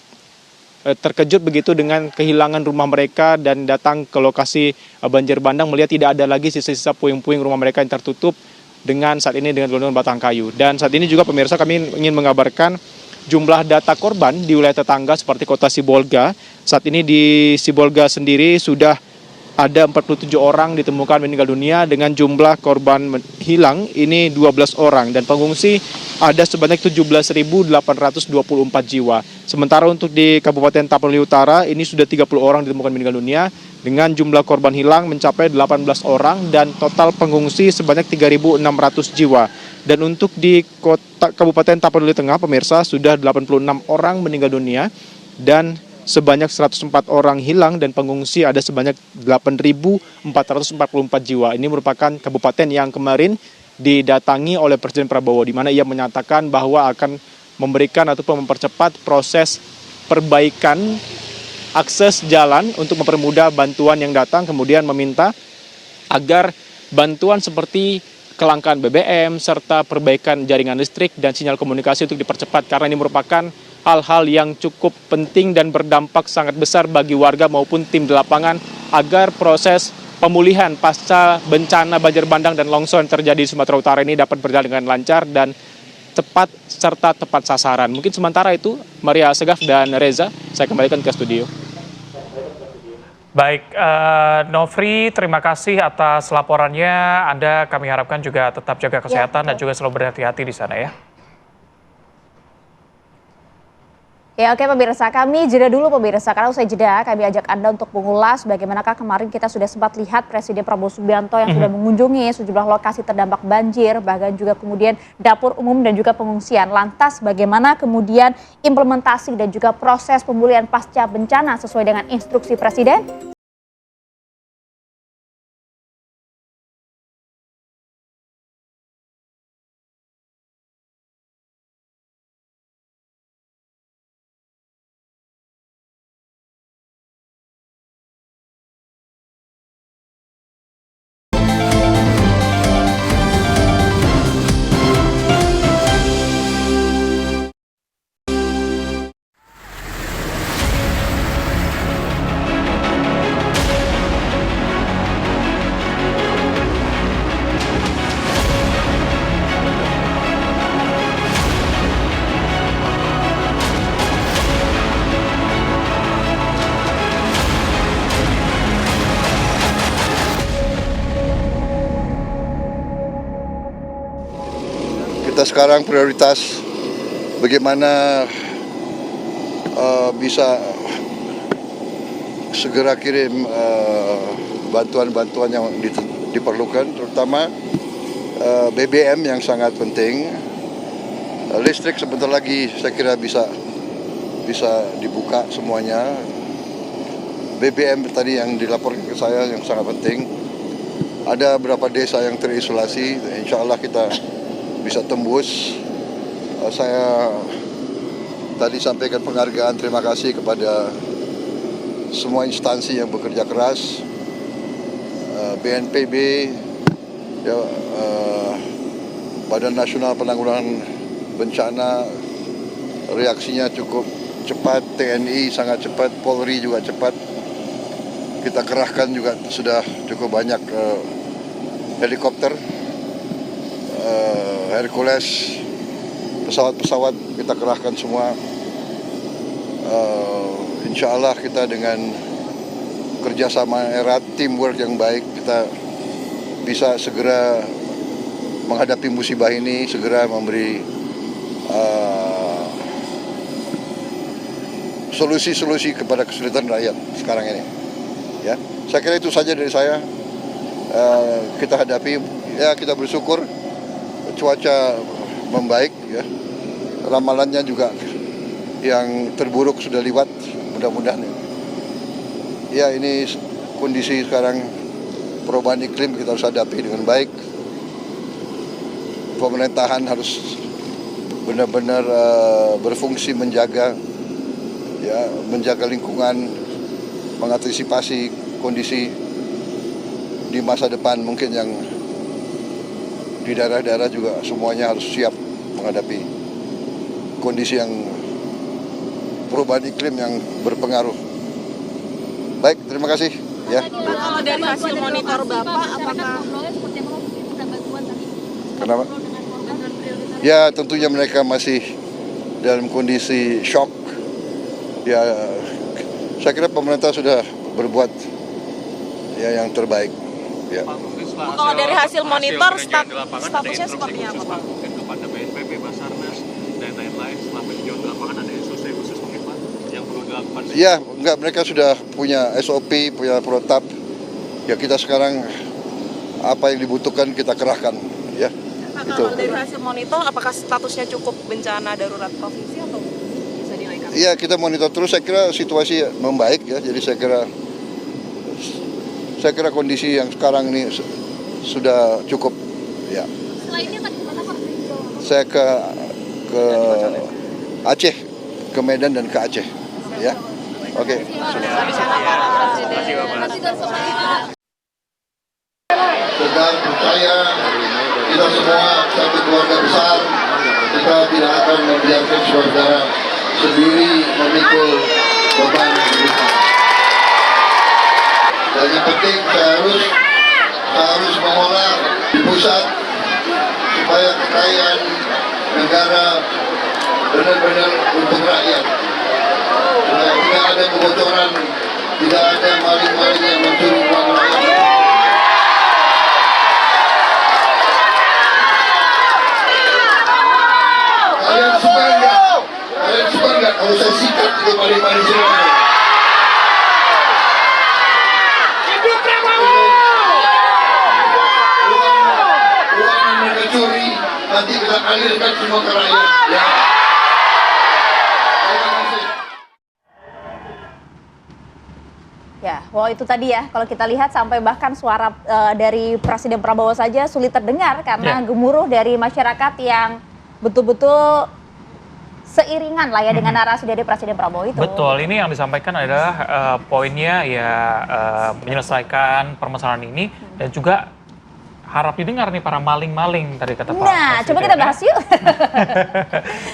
terkejut begitu dengan kehilangan rumah mereka dan datang ke lokasi banjir bandang melihat tidak ada lagi sisa-sisa puing-puing rumah mereka yang tertutup dengan saat ini dengan gelondongan batang kayu. Dan saat ini juga pemirsa, kami ingin mengabarkan jumlah data korban di wilayah tetangga seperti kota Sibolga. Saat ini di Sibolga sendiri sudah ada 47 orang ditemukan meninggal dunia dengan jumlah korban hilang ini 12 orang, dan pengungsi ada sebanyak 17.824 jiwa. Sementara untuk di Kabupaten Tapanuli Utara ini sudah 30 orang ditemukan meninggal dunia dengan jumlah korban hilang mencapai 18 orang dan total pengungsi sebanyak 3.600 jiwa. Dan untuk di Kabupaten Tapanuli Tengah, pemirsa, sudah 86 orang meninggal dunia dan sebanyak 104 orang hilang, dan pengungsi ada sebanyak 8.444 jiwa. Ini merupakan kabupaten yang kemarin didatangi oleh Presiden Prabowo, di mana ia menyatakan bahwa akan memberikan ataupun mempercepat proses perbaikan akses jalan untuk mempermudah bantuan yang datang, kemudian meminta agar bantuan seperti kelangkaan BBM serta perbaikan jaringan listrik dan sinyal komunikasi untuk dipercepat, karena ini merupakan hal-hal yang cukup penting dan berdampak sangat besar bagi warga maupun tim di lapangan agar proses pemulihan pasca bencana banjir bandang dan longsor yang terjadi di Sumatera Utara ini dapat berjalan dengan lancar dan cepat serta tepat sasaran. Mungkin sementara itu, Maria Segaf dan Reza, saya kembalikan ke studio. Baik, Nofri, terima kasih atas laporannya. Anda kami harapkan juga tetap jaga kesehatan dan juga selalu berhati-hati di sana ya. Ya oke pemirsa, kami jeda dulu pemirsa, karena usai jeda kami ajak Anda untuk mengulas bagaimanakah kemarin kita sudah sempat lihat Presiden Prabowo Subianto yang sudah mengunjungi sejumlah lokasi terdampak banjir, bahkan juga kemudian dapur umum dan juga pengungsian. Lantas bagaimana kemudian implementasi dan juga proses pemulihan pasca bencana sesuai dengan instruksi Presiden? kita sekarang prioritas bagaimana bisa segera kirim bantuan-bantuan yang diperlukan, terutama BBM yang sangat penting. Listrik sebentar lagi saya kira bisa dibuka semuanya. BBM tadi yang dilaporkan ke saya yang sangat penting. Ada beberapa desa yang terisolasi, insya Allah kita bisa tembus. Saya tadi sampaikan penghargaan, terima kasih kepada semua instansi yang bekerja keras, BNPB, ya, Badan Nasional Penanggulangan Bencana, reaksinya cukup cepat, TNI sangat cepat, Polri juga cepat. Kita kerahkan juga sudah cukup banyak helikopter, Hercules, pesawat-pesawat kita kerahkan semua. Insya Allah kita dengan kerjasama erat, teamwork yang baik, kita bisa segera menghadapi musibah ini, segera memberi solusi-solusi kepada kesulitan rakyat sekarang ini. Ya, saya kira itu saja dari saya. Kita hadapi, ya kita bersyukur cuaca membaik, ya. Ramalannya juga yang terburuk sudah lewat, mudah-mudahan. Ya, ini kondisi sekarang perubahan iklim kita harus hadapi dengan baik. Pemerintahan harus benar-benar berfungsi menjaga lingkungan, mengantisipasi kondisi di masa depan mungkin yang di daerah-daerah juga semuanya harus siap menghadapi kondisi yang perubahan iklim yang berpengaruh. Baik, terima kasih. Ya. Kalau dari hasil monitor Bapak, apakah Kenapa? Ya, tentunya mereka masih dalam kondisi shock. Ya, saya kira pemerintah sudah berbuat ya yang terbaik. Ya. Kalau dari hasil monitor statusnya seperti apa, Pak? Mungkin kepada BNPB, Basarnas dan lain-lain setelah meninjau di lapangan ada SOP khusus mungkin Pak yang perlu dilakukan? Ya, enggak, mereka sudah punya SOP, punya protap. Ya, kita sekarang apa yang dibutuhkan kita kerahkan. Ya. Pak, kalau dari hasil monitor, apakah statusnya cukup bencana darurat provinsi atau bisa dinaikkan? Iya, kita monitor terus. Saya kira situasi membaik ya. Jadi saya kira kondisi yang sekarang ini sudah cukup. Ya. Selainnya tadi mana Pak? Saya ke Aceh, ke Medan dan ke Aceh. Ya. Oke. Sedang percaya kita semua satu keluarga besar, kita tidak akan membiarkan saudara sendiri memikul beban hidup. Dan yang penting saya harus mengolah di pusat supaya kekayaan negara benar-benar untuk rakyat. Supaya tidak ada kebocoran, tidak ada maling-maling yang mencuri uang rakyat. Kalian suka nggak kalau saya sikat itu maling-maling semua? Uang yang mereka curi nanti kita alirkan semua ke rakyat. Ya. Ya, wow itu tadi ya, kalau kita lihat sampai bahkan suara dari Presiden Prabowo saja sulit terdengar karena gemuruh dari masyarakat yang betul-betul seiringan lah ya dengan narasi dari Presiden Prabowo itu. Betul, ini yang disampaikan adalah poinnya ya menyelesaikan permasalahan ini dan juga harap didengar nih para maling-maling tadi kata Pak Nah, Presiden, coba kita bahas yuk.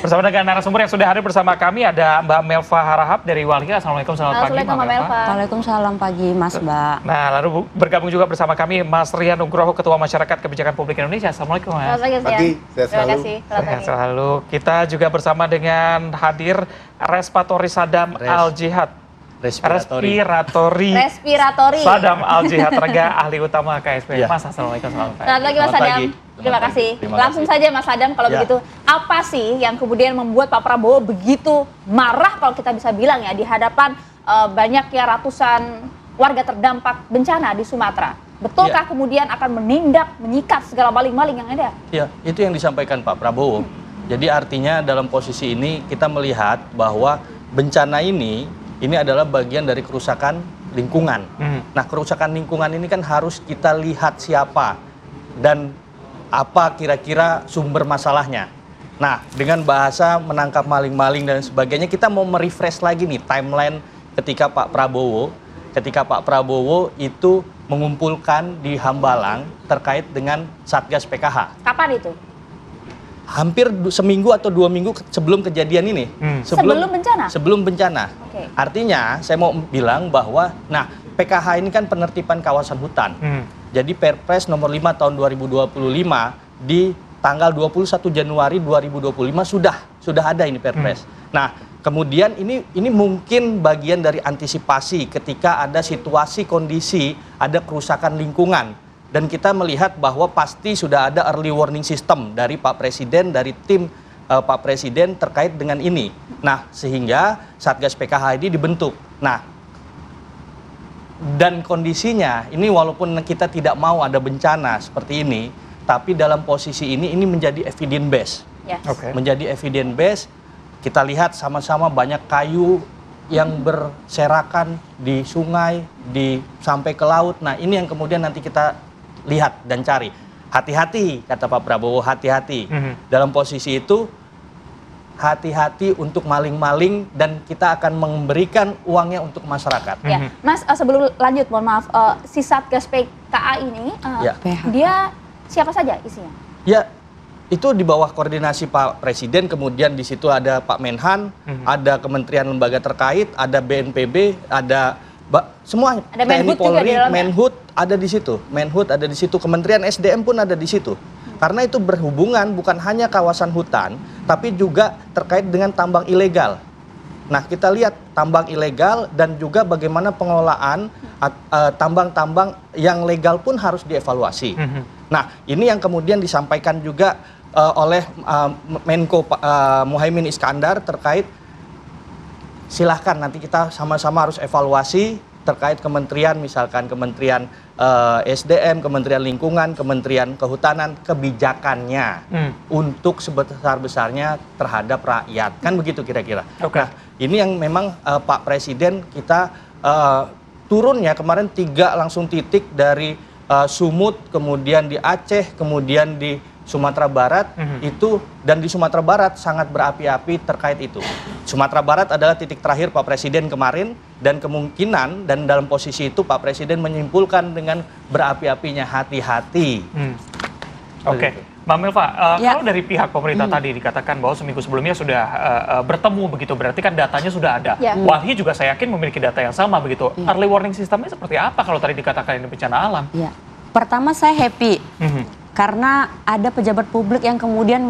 Bersama dengan narasumber yang sudah hadir bersama kami ada Mbak Melva Harahap dari Walhi. Assalamualaikum, selamat pagi Mbak Melva. Waalaikumsalam pagi Mas Mbak. Nah, lalu bergabung juga bersama kami Mas Rian Nugroho, Ketua Masyarakat Kebijakan Publik Indonesia. Assalamualaikum Mas. Selamat pagi, terima kasih. Sehat selalu. Kita juga bersama dengan hadir Respatoris Sadam Al-Jihad. Respiratori. Sadam Al-Jihad Rega, ahli utama KSP. Ya. Mas, Assalamualaikum. Selamat pagi Mas Selamat Sadam. pagi. Terima Selamat kasih. pagi. Terima Langsung kasih. saja Mas Sadam kalau Ya. begitu, apa sih yang kemudian membuat Pak Prabowo begitu marah kalau kita bisa bilang ya di hadapan banyak ya ratusan warga terdampak bencana di Sumatera? Betulkah kemudian akan menindak, menyikat segala maling-maling yang ada? Ya, itu yang disampaikan Pak Prabowo. Jadi artinya dalam posisi ini kita melihat bahwa bencana ini adalah bagian dari kerusakan lingkungan. Nah, kerusakan lingkungan ini kan harus kita lihat siapa dan apa kira-kira sumber masalahnya. Nah, dengan bahasa menangkap maling-maling dan sebagainya, kita mau merefresh lagi nih timeline ketika Pak Prabowo itu mengumpulkan di Hambalang terkait dengan Satgas PKH. Kapan itu? Hampir seminggu atau 2 minggu sebelum kejadian ini. Sebelum bencana? Sebelum bencana. Oke. Artinya saya mau bilang bahwa, nah PKH ini kan penertiban kawasan hutan. Jadi Perpres nomor 5 tahun 2025 di tanggal 21 Januari 2025 sudah ada ini Perpres. Nah, kemudian ini mungkin bagian dari antisipasi ketika ada situasi kondisi, ada kerusakan lingkungan. Dan kita melihat bahwa pasti sudah ada early warning system dari Pak Presiden, dari tim Pak Presiden terkait dengan ini. Nah, sehingga Satgas PKH ini dibentuk. Nah, dan kondisinya ini walaupun kita tidak mau ada bencana seperti ini, tapi dalam posisi ini menjadi evidence base. Yes. Oke. Menjadi evidence base, kita lihat sama-sama banyak kayu yang berserakan di sungai, sampai ke laut. Nah, ini yang kemudian nanti kita lihat dan cari. Hati-hati, kata Pak Prabowo, hati-hati. Dalam posisi itu, hati-hati untuk maling-maling dan kita akan memberikan uangnya untuk masyarakat. Ya, Mas, sebelum lanjut, mohon maaf, si Satgas PKA ini, Ya. dia siapa saja isinya? Ya, itu di bawah koordinasi Pak Presiden, kemudian di situ ada Pak Menhan, ada kementerian lembaga terkait, ada BNPB, ada semua Ada TNI Menhut juga di Polri, dalamnya? Menhut ada di situ, Menhut ada di situ, Kementerian SDM pun ada di situ. Karena itu berhubungan bukan hanya kawasan hutan, tapi juga terkait dengan tambang ilegal. Nah, kita lihat tambang ilegal dan juga bagaimana pengelolaan tambang-tambang yang legal pun harus dievaluasi. Nah, ini yang kemudian disampaikan juga oleh Menko Muhaimin Iskandar terkait silahkan nanti kita sama-sama harus evaluasi terkait kementerian, misalkan Kementerian SDM, Kementerian Lingkungan, Kementerian Kehutanan, kebijakannya untuk sebesar-besarnya terhadap rakyat. Kan begitu kira-kira. Nah, ini yang memang Pak Presiden kita turunnya kemarin 3 langsung titik dari Sumut, kemudian di Aceh, kemudian di Sumatera Barat itu, dan di Sumatera Barat sangat berapi-api terkait itu. Sumatera Barat adalah titik terakhir Pak Presiden kemarin, dan kemungkinan dan dalam posisi itu Pak Presiden menyimpulkan dengan berapi-apinya hati-hati. Oke. Mbak Milva, Ya. kalau dari pihak pemerintah tadi dikatakan bahwa seminggu sebelumnya sudah bertemu begitu, berarti kan datanya sudah ada. Ya. Walhi juga saya yakin memiliki data yang sama begitu. Early warning sistemnya seperti apa kalau tadi dikatakan ini bencana alam? Ya. Pertama saya happy karena ada pejabat publik yang kemudian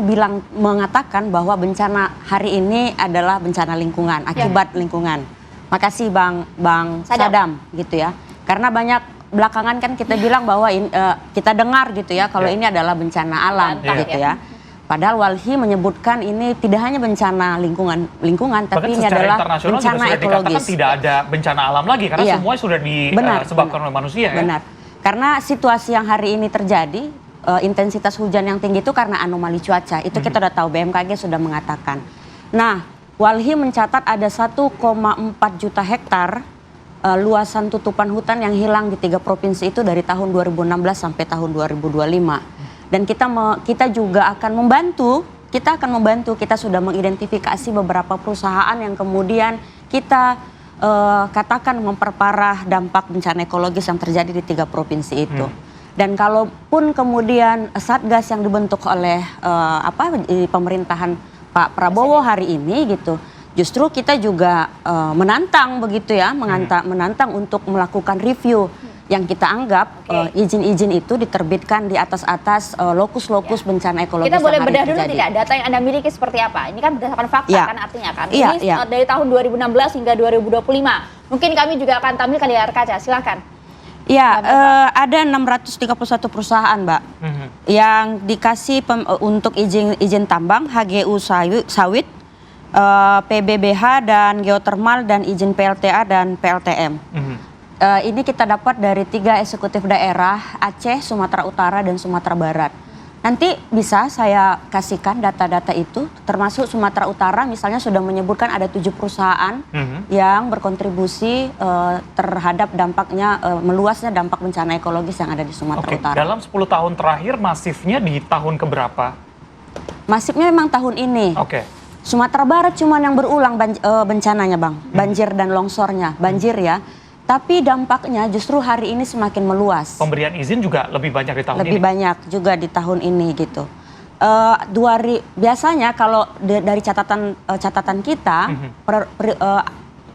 mengatakan bahwa bencana hari ini adalah bencana lingkungan, akibat lingkungan. Makasih Bang Sadam gitu ya. Karena banyak belakangan kan kita bilang bahwa kita dengar gitu ya kalau ini adalah bencana alam gitu ya. Padahal Walhi menyebutkan ini tidak hanya bencana lingkungan tapi ini adalah bencana ekologis. Tidak ada bencana alam lagi karena semua sudah disebabkan oleh manusia. Benar. Karena situasi yang hari ini terjadi, intensitas hujan yang tinggi itu karena anomali cuaca. Itu kita udah tahu, BMKG sudah mengatakan. Nah, Walhi mencatat ada 1,4 juta hektar luasan tutupan hutan yang hilang di 3 provinsi itu dari tahun 2016 sampai tahun 2025. Dan kita juga akan membantu, kita sudah mengidentifikasi beberapa perusahaan yang kemudian kita katakan memperparah dampak bencana ekologis yang terjadi di 3 provinsi itu. Dan kalaupun kemudian Satgas yang dibentuk oleh pemerintahan Pak Prabowo hari ini gitu, justru kita juga menantang begitu ya, menantang untuk melakukan review yang kita anggap izin-izin itu diterbitkan di atas lokus-lokus bencana ekologis. Kita boleh yang hari bedah dulu terjadi. tidak? Data yang Anda miliki seperti apa? Ini kan berdasarkan fakta kan artinya kan. Iya, Ini dari tahun 2016 hingga 2025 Mungkin kami juga akan tampilkan di layar kaca, silakan. Ya, ada 631 perusahaan, Mbak, yang dikasih untuk izin tambang, HGU sawit, PBBH dan geotermal dan izin PLTA dan PLTM. Ini kita dapat dari 3 eksekutif daerah, Aceh, Sumatera Utara dan Sumatera Barat. Nanti bisa saya kasihkan data-data itu, termasuk Sumatera Utara misalnya sudah menyebutkan ada 7 perusahaan yang berkontribusi terhadap dampaknya, meluasnya dampak bencana ekologis yang ada di Sumatera Utara. Dalam 10 tahun terakhir masifnya di tahun keberapa? Masifnya memang tahun ini. Sumatera Barat cuma yang berulang bencananya, Bang. Banjir dan longsornya, banjir ya. Tapi dampaknya justru hari ini semakin meluas. Pemberian izin juga lebih banyak di tahun ini? Lebih banyak juga di tahun ini gitu. Biasanya kalau dari catatan kita,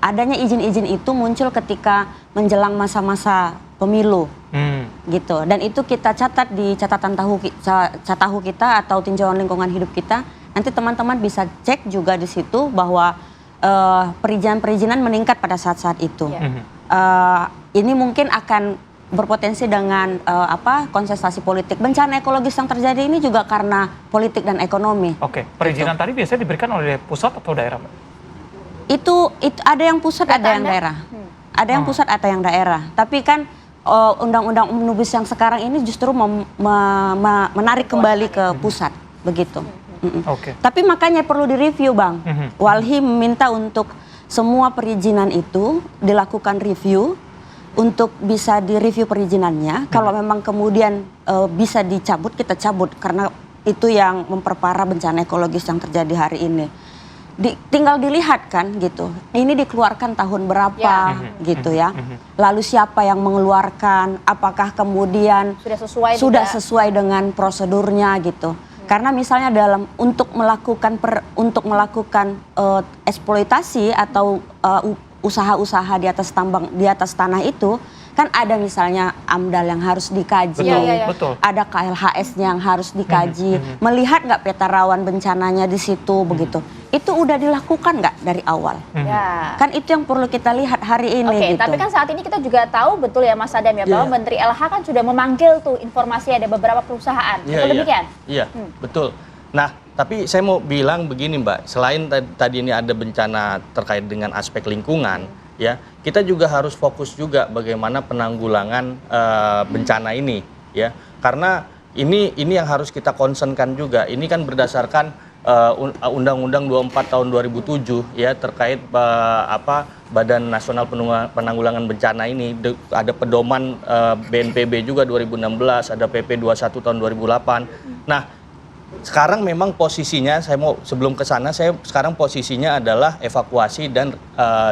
adanya izin-izin itu muncul ketika menjelang masa-masa pemilu. Gitu. Dan itu kita catat di catatan tahu kita atau tinjauan lingkungan hidup kita. Nanti teman-teman bisa cek juga di situ bahwa perizinan-perizinan meningkat pada saat-saat itu. Ini mungkin akan berpotensi dengan kontestasi politik. Bencana ekologis yang terjadi ini juga karena politik dan ekonomi. Perizinan tadi biasanya diberikan oleh pusat atau daerah, Mbak? Itu ada yang pusat, ada yang daerah. Ada yang pusat, ada yang daerah. Tapi kan undang-undang omnibus yang sekarang ini justru menarik kembali ke pusat, begitu. Tapi makanya perlu direview, Bang. Walhi meminta untuk semua perizinan itu dilakukan review untuk bisa direview perizinannya. Kalau memang kemudian bisa dicabut, kita cabut karena itu yang memperparah bencana ekologis yang terjadi hari ini. Tinggal dilihat kan gitu. Ini dikeluarkan tahun berapa gitu ya. Lalu siapa yang mengeluarkan? Apakah kemudian sudah sesuai dengan prosedurnya gitu. Karena misalnya untuk melakukan eksploitasi atau usaha-usaha di atas tanah itu kan ada misalnya AMDAL yang harus dikaji, ada KLHS-nya yang harus dikaji, melihat nggak peta rawan bencananya di situ begitu. Itu udah dilakukan nggak dari awal? Kan itu yang perlu kita lihat hari ini. Gitu. Tapi kan saat ini kita juga tahu betul ya Mas Adam ya bahwa Menteri LH kan sudah memanggil tuh informasi ada beberapa perusahaan. Betul demikian? Iya, betul. Nah, tapi saya mau bilang begini, Mbak, selain tadi ini ada bencana terkait dengan aspek lingkungan, ya, kita juga harus fokus juga bagaimana penanggulangan bencana ini, ya, karena ini yang harus kita concernkan juga. Ini kan berdasarkan Undang-Undang 24 tahun 2007, ya, terkait Badan Nasional Penanggulangan Bencana ini. Ada pedoman BNPB juga 2016, ada PP 21 tahun 2008. Nah, sekarang memang posisinya, sebelum ke sana, sekarang posisinya adalah evakuasi dan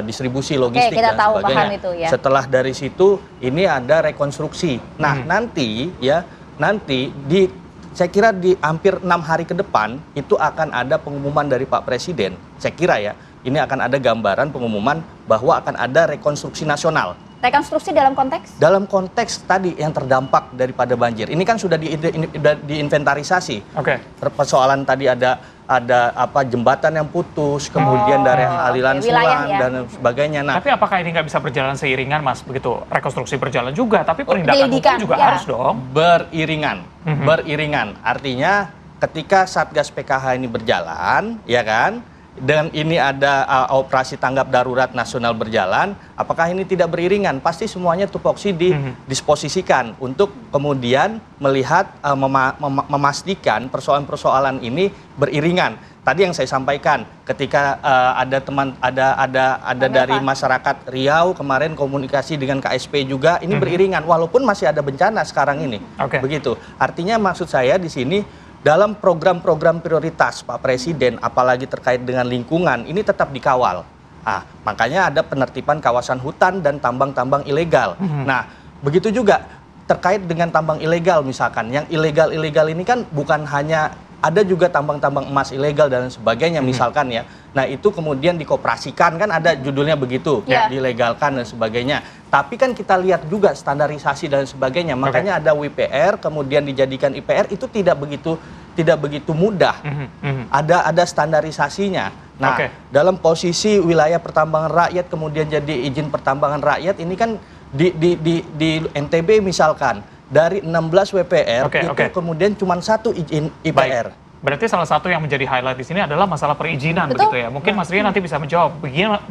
distribusi logistik dan sebagainya. Itu, ya. Setelah dari situ, ini ada rekonstruksi. Nah, nanti saya kira di hampir 6 hari ke depan, itu akan ada pengumuman dari Pak Presiden. Saya kira ya, ini akan ada gambaran pengumuman bahwa akan ada rekonstruksi nasional. Rekonstruksi dalam konteks? Dalam konteks tadi yang terdampak daripada banjir. Ini kan sudah diinventarisasi. Persoalan tadi ada jembatan yang putus, kemudian dari aliran sungai dan sebagainya. Nah, tapi apakah ini nggak bisa berjalan seiringan, Mas? Begitu rekonstruksi berjalan juga, tapi penindakan hukum juga harus dong. Beriringan. Artinya ketika Satgas PKH ini berjalan, ya kan? Dan ini ada operasi tanggap darurat nasional berjalan, apakah ini tidak beriringan? Pasti semuanya tupoksi didisposisikan untuk kemudian melihat, memastikan persoalan-persoalan ini beriringan. Tadi yang saya sampaikan, ketika ada dari masyarakat Riau kemarin komunikasi dengan KSP juga, ini beriringan, walaupun masih ada bencana sekarang ini. Begitu. Artinya maksud saya di sini, dalam program-program prioritas Pak Presiden, apalagi terkait dengan lingkungan, ini tetap dikawal. Makanya ada penertiban kawasan hutan dan tambang-tambang ilegal. Nah, begitu juga terkait dengan tambang ilegal misalkan. Yang ilegal-ilegal ini kan bukan hanya, ada juga tambang-tambang emas ilegal dan sebagainya misalkan ya. Nah, itu kemudian dikoperasikan, kan ada judulnya begitu, dilegalkan dan sebagainya. Tapi kan kita lihat juga standarisasi dan sebagainya. Makanya ada WPR, kemudian dijadikan IPR, itu tidak begitu tidak begitu mudah. Ada standarisasinya. Nah, dalam posisi wilayah pertambangan rakyat kemudian jadi izin pertambangan rakyat ini kan di NTB misalkan dari 16 WPR kemudian cuma 1 izin IPR. Baik. Berarti salah satu yang menjadi highlight di sini adalah masalah perizinan, begitu ya. Mungkin Mas Rian nanti bisa menjawab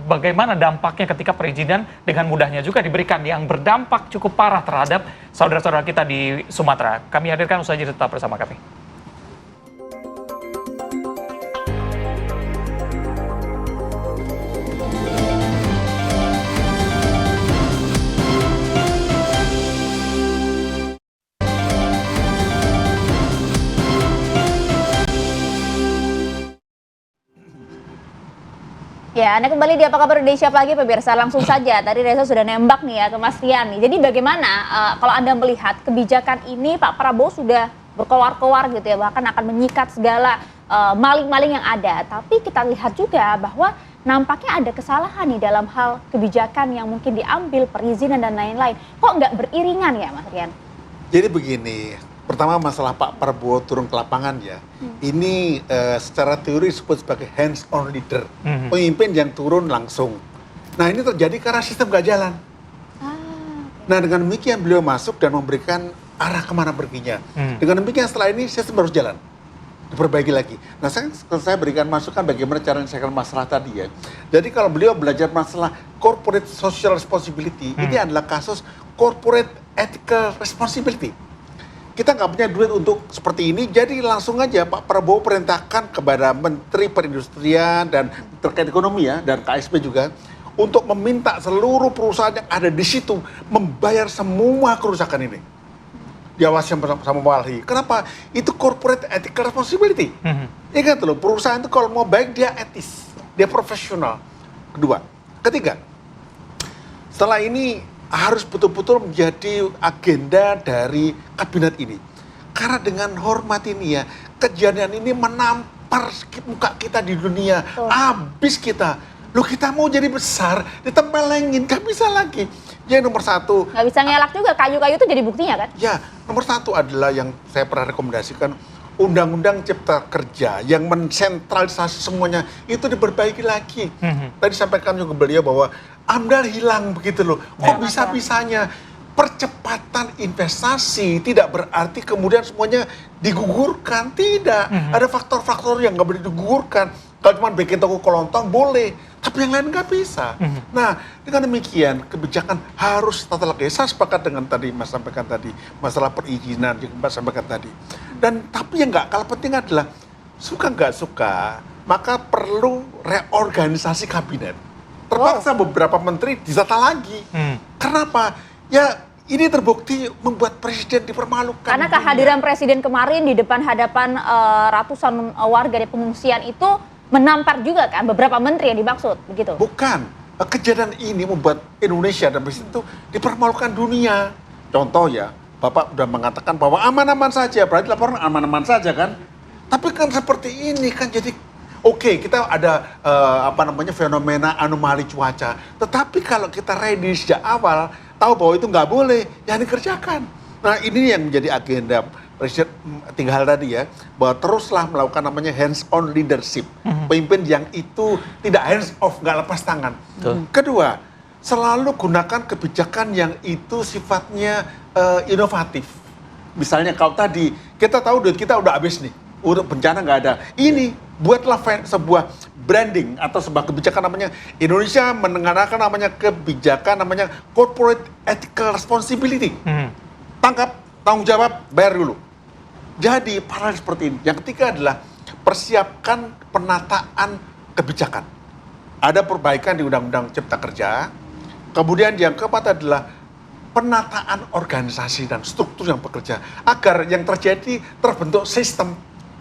bagaimana dampaknya ketika perizinan dengan mudahnya juga diberikan yang berdampak cukup parah terhadap saudara-saudara kita di Sumatera. Kami hadirkan usai jeda, tetap bersama kami. Ya, Anda kembali di Apa Kabar Indonesia Pagi, pemirsa. Langsung saja, tadi Reza sudah nembak nih ya ke Mas Rian nih. Jadi bagaimana kalau Anda melihat kebijakan ini Pak Prabowo sudah berkoar-koar gitu ya, bahkan akan menyikat segala maling-maling yang ada. Tapi kita lihat juga bahwa nampaknya ada kesalahan nih dalam hal kebijakan yang mungkin diambil, perizinan dan lain-lain. Kok nggak beriringan ya Mas Rian? Jadi begini, pertama masalah Pak Prabowo turun ke lapangan ya. Ini secara teori disebut sebagai hands on leader, pemimpin yang turun langsung. Nah ini terjadi karena sistem gak jalan. Nah dengan demikian beliau masuk dan memberikan arah kemana perginya. Dengan demikian setelah ini sistem harus jalan, diperbaiki lagi. Nah saya berikan masukan bagaimana cara menyelesaikan masalah tadi ya. Jadi kalau beliau belajar masalah corporate social responsibility, ini adalah kasus corporate ethical responsibility. Kita nggak punya duit untuk seperti ini, jadi langsung aja Pak Prabowo perintahkan kepada Menteri Perindustrian dan terkait ekonomi ya, dan KSP juga, untuk meminta seluruh perusahaan yang ada di situ membayar semua kerusakan ini. Diawasi sama Walhi. Kenapa? Itu corporate ethical responsibility. Ingat loh, perusahaan itu kalau mau baik dia etis, dia profesional. Ketiga, setelah ini harus betul-betul menjadi agenda dari kabinet ini. Karena dengan hormat ini ya, kejadian ini menampar muka kita di dunia. Habis kita. Loh kita mau jadi besar, ditempelengin, gak bisa lagi. Yang nomor satu. Gak bisa ngelak juga, kayu-kayu itu jadi buktinya kan? Ya, nomor satu adalah yang saya pernah rekomendasikan, Undang-Undang Cipta Kerja yang mensentralisasi semuanya, itu diperbaiki lagi. Tadi sampaikan juga beliau bahwa AMDAL hilang begitu loh. Kok bisa-bisanya? Percepatan investasi tidak berarti kemudian semuanya digugurkan. Tidak. Ada faktor-faktor yang nggak boleh digugurkan. Kalau cuma bikin toko kelontong boleh, tapi yang lain nggak bisa. Nah, dengan demikian kebijakan harus tata lagi. Saya sepakat dengan tadi Mas sampaikan tadi masalah perizinan yang Mas sampaikan tadi. Dan tapi yang nggak kalah penting adalah suka nggak suka, maka perlu reorganisasi kabinet. Terpaksa beberapa menteri ditata lagi. Kenapa? Ya ini terbukti membuat presiden dipermalukan. Karena kehadiran presiden kemarin di depan hadapan ratusan warga di pengungsian itu menampar juga kan beberapa menteri yang dimaksud, begitu? Bukan. Kejadian ini membuat Indonesia dan presiden itu dipermalukan dunia. Contoh ya, Bapak sudah mengatakan bahwa aman-aman saja, berarti laporan aman-aman saja kan? Tapi kan seperti ini kan jadi oke, kita ada fenomena anomali cuaca. Tetapi kalau kita ready sejak awal, tahu bahwa itu nggak boleh, ya dikerjakan. Nah ini yang menjadi agenda Presiden, tiga hal tadi ya, bahwa teruslah melakukan namanya hands-on leadership. Pemimpin yang itu tidak hands-off, nggak lepas tangan. Kedua, selalu gunakan kebijakan yang itu sifatnya inovatif. Misalnya kalau tadi, kita tahu duit kita udah habis nih, udah bencana nggak ada. Ini buatlah sebuah branding atau sebuah kebijakan namanya Indonesia menengahkan namanya kebijakan namanya corporate ethical responsibility. Tanggung jawab, bayar dulu. Jadi paralel seperti ini. Yang ketiga adalah persiapkan penataan kebijakan. Ada perbaikan di Undang-Undang Cipta Kerja. Kemudian yang keempat adalah penataan organisasi dan struktur yang bekerja agar yang terjadi terbentuk sistem.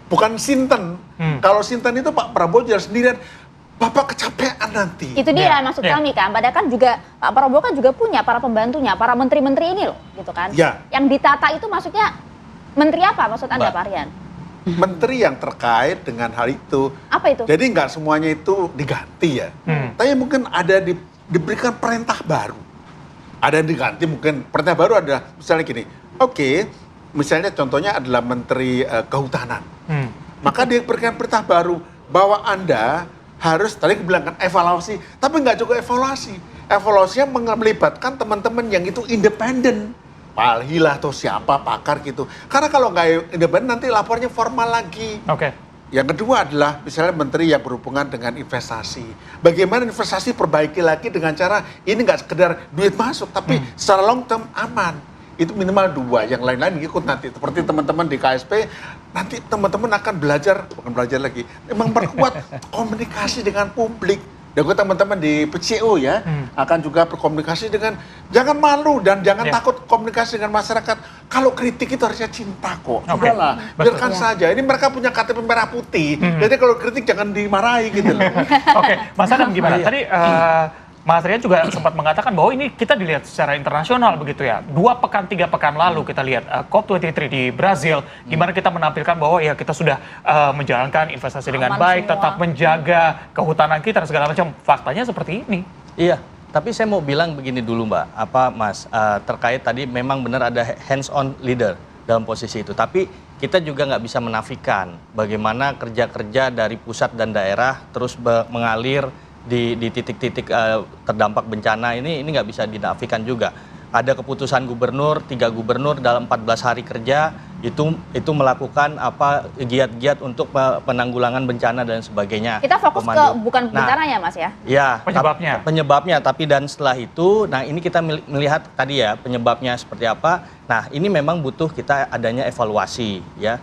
Bukan sinten. Kalau sinten itu Pak Prabowo jelas sendirian, Bapak kecapean nanti. Itu dia maksud kami kan. Padahal kan juga Pak Prabowo kan juga punya para pembantunya, para menteri-menteri ini loh, gitu kan. Yang ditata itu maksudnya menteri apa maksud Anda Pak Rian? Menteri yang terkait dengan hal itu. Apa itu? Jadi nggak semuanya itu diganti ya. Tapi mungkin ada diberikan perintah baru. Ada yang diganti mungkin. Perintah baru ada misalnya gini, oke, misalnya contohnya adalah Menteri Kehutanan. Maka dia berikan perintah baru bahwa Anda harus, tadi dibilangkan evaluasi, tapi nggak cukup evaluasi. Evaluasinya melibatkan teman-teman yang itu independen. Pak Alhilah atau siapa, pakar gitu. Karena kalau nggak independen nanti lapornya formal lagi. Oke. Yang kedua adalah misalnya menteri yang berhubungan dengan investasi. Bagaimana investasi perbaiki lagi dengan cara ini nggak sekedar duit masuk, tapi secara long term aman. Itu minimal 2, yang lain-lain ikut nanti. Seperti teman-teman di KSP, nanti teman-teman akan belajar, bukan belajar lagi, memang memperkuat komunikasi dengan publik. Dan gue teman-teman di PCO ya, akan juga berkomunikasi dengan, jangan malu dan jangan takut komunikasi dengan masyarakat. Kalau kritik itu harusnya cinta kok. Sudahlah, biarkan saja. Ini mereka punya KTP merah putih, jadi kalau kritik jangan dimarahi gitu loh. Oke, Mas Adam gimana? Tadi Mas Rian juga sempat mengatakan bahwa ini kita dilihat secara internasional begitu ya. 3 pekan lalu kita lihat COP23 di Brazil, gimana kita menampilkan bahwa ya kita sudah menjalankan investasi dengan baik, tetap menjaga kehutanan kita dan segala macam. Faktanya seperti ini. Iya, tapi saya mau bilang begini dulu Mbak, Mas, terkait tadi memang benar ada hands-on leader dalam posisi itu. Tapi kita juga nggak bisa menafikan bagaimana kerja-kerja dari pusat dan daerah terus mengalir di titik-titik terdampak bencana ini nggak bisa dinafikan juga. Ada keputusan gubernur, 3 gubernur dalam 14 hari kerja itu melakukan giat-giat untuk penanggulangan bencana dan sebagainya. Kita fokus ke bukan bencananya Mas ya? Ya, penyebabnya. Tapi dan setelah itu, nah ini kita melihat tadi ya penyebabnya seperti apa. Nah ini memang butuh kita adanya evaluasi ya.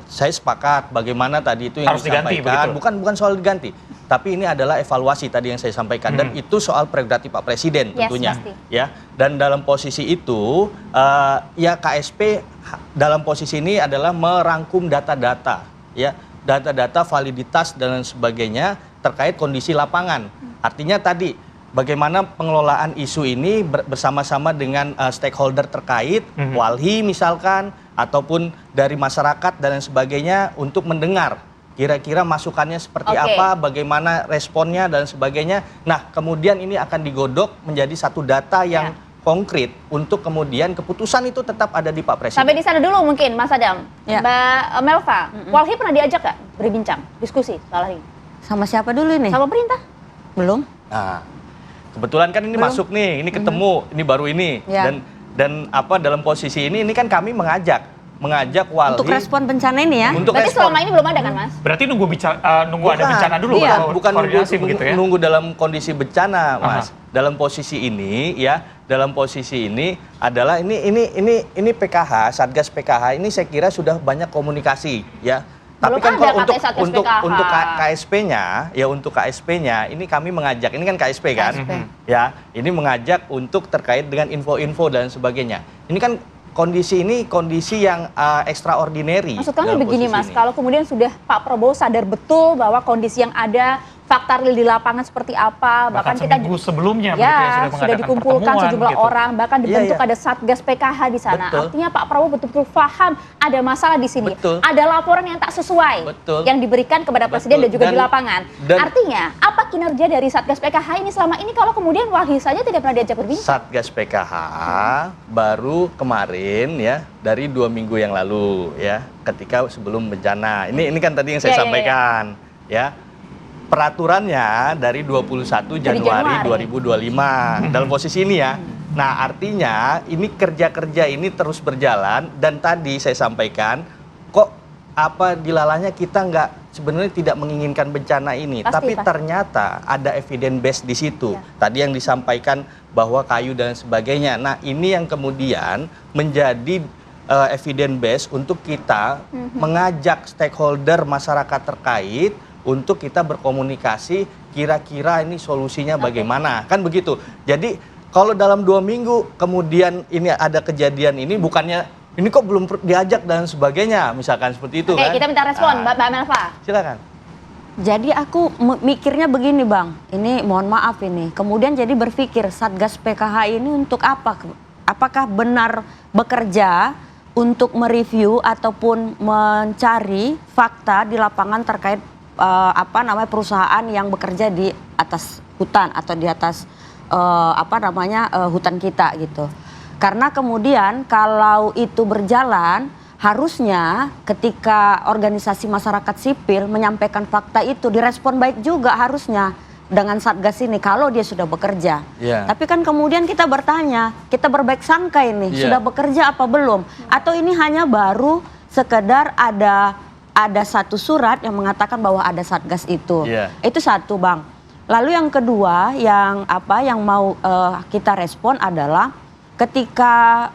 Saya sepakat bagaimana tadi itu yang harus disampaikan, bukan soal diganti, tapi ini adalah evaluasi tadi yang saya sampaikan dan itu soal prerogatif Pak Presiden tentunya, ya. Dan dalam posisi itu ya KSP dalam posisi ini adalah merangkum data-data, ya, data-data validitas dan sebagainya terkait kondisi lapangan. Artinya tadi bagaimana pengelolaan isu ini bersama-sama dengan stakeholder terkait, walhi misalkan, ataupun dari masyarakat dan lain sebagainya untuk mendengar kira-kira masukannya seperti apa, bagaimana responnya dan sebagainya. Nah, kemudian ini akan digodok menjadi satu data yang konkret untuk kemudian keputusan itu tetap ada di Pak Presiden. Sampai di sana dulu mungkin Mas Adam. Mbak Melva, Walhi pernah diajak nggak berbincang, diskusi soal ini? Sama siapa dulu ini? Sama pemerintah? Belum. Nah, kebetulan kan ini masuk nih, ini ketemu, ini baru ini. Dan dalam posisi ini kan kami mengajak Walhi untuk respon bencana ini ya. Berarti selama ini belum ada kan Mas? Berarti nunggu ada bencana dulu, bukan begitu ya? Nunggu dalam kondisi bencana Mas. Dalam posisi ini ya, dalam posisi ini adalah ini PKH, Satgas PKH ini saya kira sudah banyak komunikasi ya. Tapi kan kalau untuk KSP-nya, ya untuk KSP-nya ini kami mengajak, ini kan KSP kan, ya ini mengajak untuk terkait dengan info-info dan sebagainya. Ini kan kondisi yang extraordinary. Maksud kami begini Mas, kalau kemudian sudah Pak Prabowo sadar betul bahwa kondisi yang ada, fakta real di lapangan seperti apa, bahkan kita seminggu sebelumnya sudah dikumpulkan sejumlah orang, bahkan dibentuk ada Satgas PKH di sana. Artinya Pak Prabowo betul-betul paham ada masalah di sini, ada laporan yang tak sesuai yang diberikan kepada Presiden dan juga di lapangan. Artinya apa kinerja dari Satgas PKH ini selama ini kalau kemudian Walhi saja tidak pernah diajak berbincang? Satgas PKH baru kemarin ya, dari 2 minggu yang lalu ya, ketika sebelum bencana. Ini kan tadi yang saya sampaikan ya. Peraturannya dari 21 Januari 2025 dalam posisi ini ya. Nah artinya ini kerja-kerja ini terus berjalan dan tadi saya sampaikan kok dilalanya kita sebenarnya tidak menginginkan bencana ini. Tapi ternyata ada evidence base di situ. Tadi yang disampaikan bahwa kayu dan sebagainya. Nah ini yang kemudian menjadi evidence base untuk kita mengajak stakeholder masyarakat terkait untuk kita berkomunikasi kira-kira ini solusinya bagaimana, kan begitu. Jadi kalau dalam 2 minggu kemudian ini ada kejadian ini, bukannya ini kok belum diajak dan sebagainya, misalkan seperti itu. Oke, kita minta respon Mbak Melva. Silakan. Jadi aku mikirnya begini Bang, ini mohon maaf ini, kemudian jadi berpikir Satgas PKH ini untuk apa? Apakah benar bekerja untuk mereview ataupun mencari fakta di lapangan terkait perusahaan yang bekerja di atas hutan atau di atas hutan kita gitu. Karena kemudian kalau itu berjalan, harusnya ketika organisasi masyarakat sipil menyampaikan fakta itu direspon baik juga harusnya dengan Satgas ini kalau dia sudah bekerja. Tapi kan kemudian kita bertanya, kita berbaik sangka ini sudah bekerja apa belum? Atau ini hanya baru sekedar ada satu surat yang mengatakan bahwa ada Satgas itu. Itu satu, Bang. Lalu yang kedua yang mau kita respon adalah ketika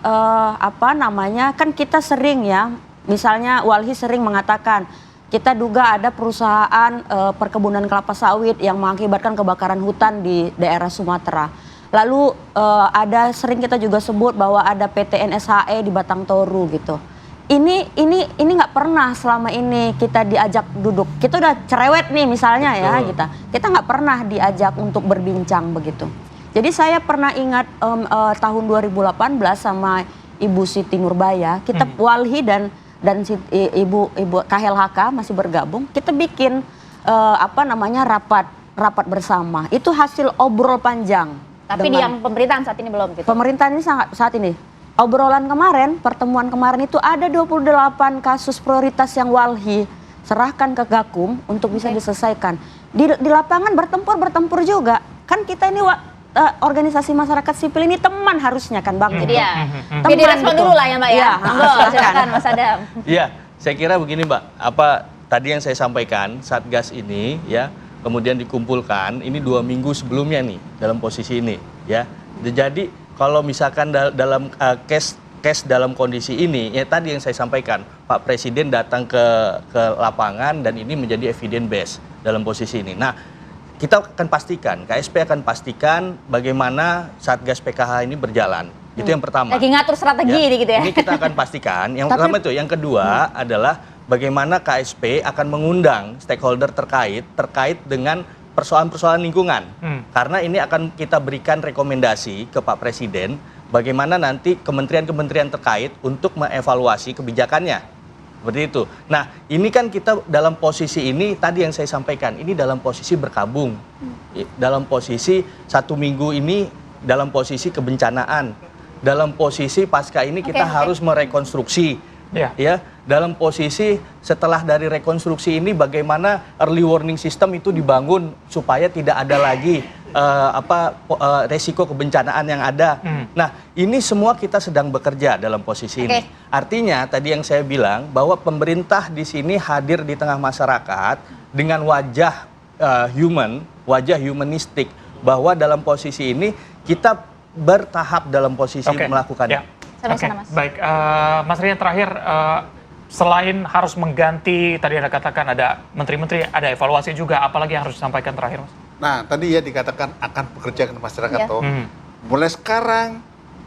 kan kita sering ya, misalnya Walhi sering mengatakan kita duga ada perusahaan perkebunan kelapa sawit yang mengakibatkan kebakaran hutan di daerah Sumatera. Lalu ada sering kita juga sebut bahwa ada PT NSHE di Batang Toru gitu. Ini nggak pernah selama ini kita diajak duduk. Kita udah cerewet nih misalnya ya kita nggak pernah diajak untuk berbincang begitu. Jadi saya pernah ingat tahun 2018 sama Ibu Siti Nurbaya, kita Walhi dan Ibu KLHK masih bergabung, kita bikin rapat bersama. Itu hasil obrol panjang. Tapi di yang pemerintahan saat ini belum gitu. Pemerintahan ini saat ini. Obrolan kemarin, pertemuan kemarin itu ada 28 kasus prioritas yang Walhi serahkan ke Gakum untuk bisa diselesaikan. Di lapangan bertempur juga. Kan kita ini organisasi masyarakat sipil ini teman harusnya kan Bang. Jadi ya, jadi respon dulu lah ya Mbak ya. Silakan Mas Adam. Iya, saya kira begini Mbak, tadi yang saya sampaikan Satgas ini ya, kemudian dikumpulkan ini 2 minggu sebelumnya nih dalam posisi ini ya. Jadi kalau misalkan dalam case dalam kondisi ini ya tadi yang saya sampaikan, Pak Presiden datang ke lapangan dan ini menjadi evidence base dalam posisi ini. Nah, kita akan pastikan, KSP akan pastikan bagaimana Satgas PKH ini berjalan. Itu yang pertama. Lagi ngatur strategi gitu ya. Ini kita akan pastikan. Yang pertama itu. Yang kedua adalah bagaimana KSP akan mengundang stakeholder terkait dengan persoalan-persoalan lingkungan. Karena ini akan kita berikan rekomendasi ke Pak Presiden bagaimana nanti kementerian-kementerian terkait untuk mengevaluasi kebijakannya. Seperti itu. Nah, ini kan kita dalam posisi ini, tadi yang saya sampaikan, ini dalam posisi berkabung. Dalam posisi 1 minggu ini, dalam posisi kebencanaan. Dalam posisi pasca ini kita harus merekonstruksi. Ya, dalam posisi setelah dari rekonstruksi ini bagaimana early warning system itu dibangun supaya tidak ada lagi resiko kebencanaan yang ada. Nah, ini semua kita sedang bekerja dalam posisi ini. Artinya tadi yang saya bilang bahwa pemerintah di sini hadir di tengah masyarakat dengan wajah humanistik, bahwa dalam posisi ini kita bertahap dalam posisi melakukannya. Baik, Mas Rian terakhir, selain harus mengganti, tadi Anda katakan ada menteri-menteri, ada evaluasi juga, apalagi yang harus disampaikan terakhir, Mas? Nah, tadi ya dikatakan akan bekerja dengan masyarakat toh. Mulai sekarang,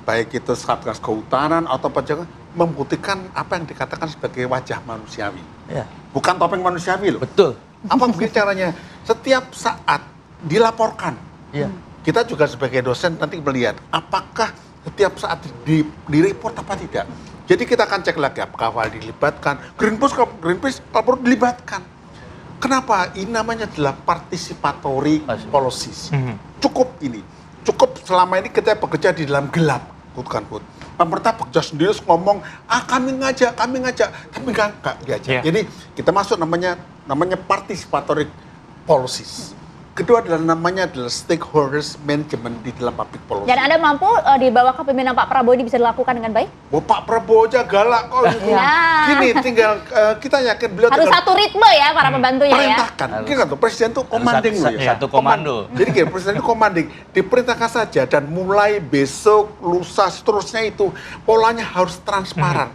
baik itu Satgas Kehutanan atau penjaga, membuktikan apa yang dikatakan sebagai wajah manusiawi. Bukan topeng manusiawi loh. Betul. Apa begini caranya? Setiap saat dilaporkan. Kita juga sebagai dosen nanti melihat apakah setiap saat di-report apa tidak. Jadi kita akan cek lagi apakah dilibatkan. Greenpeace kalau perlu dilibatkan. Kenapa? Ini namanya adalah participatory policies. Cukup ini. Cukup selama ini kita bekerja di dalam gelap. Pemerintah bekerja sendiri ngomong, kami ngajak. Tapi enggak diajak. Jadi kita masuk namanya participatory policies. Kedua namanya adalah stakeholders management di dalam public policy. Dan Anda mampu di bawah kepemimpinan Pak Prabowo ini bisa dilakukan dengan baik? Pak Prabowo aja galak kok gitu. Gini, tinggal kita yakin beliau harus satu ritme ya para pembantunya ya. Perintahkan. Kita tuh presiden tuh commanding loh ya. Satu komando. Jadi gini, presiden itu commanding, diperintahkan saja dan mulai besok, lusa seterusnya itu polanya harus transparan.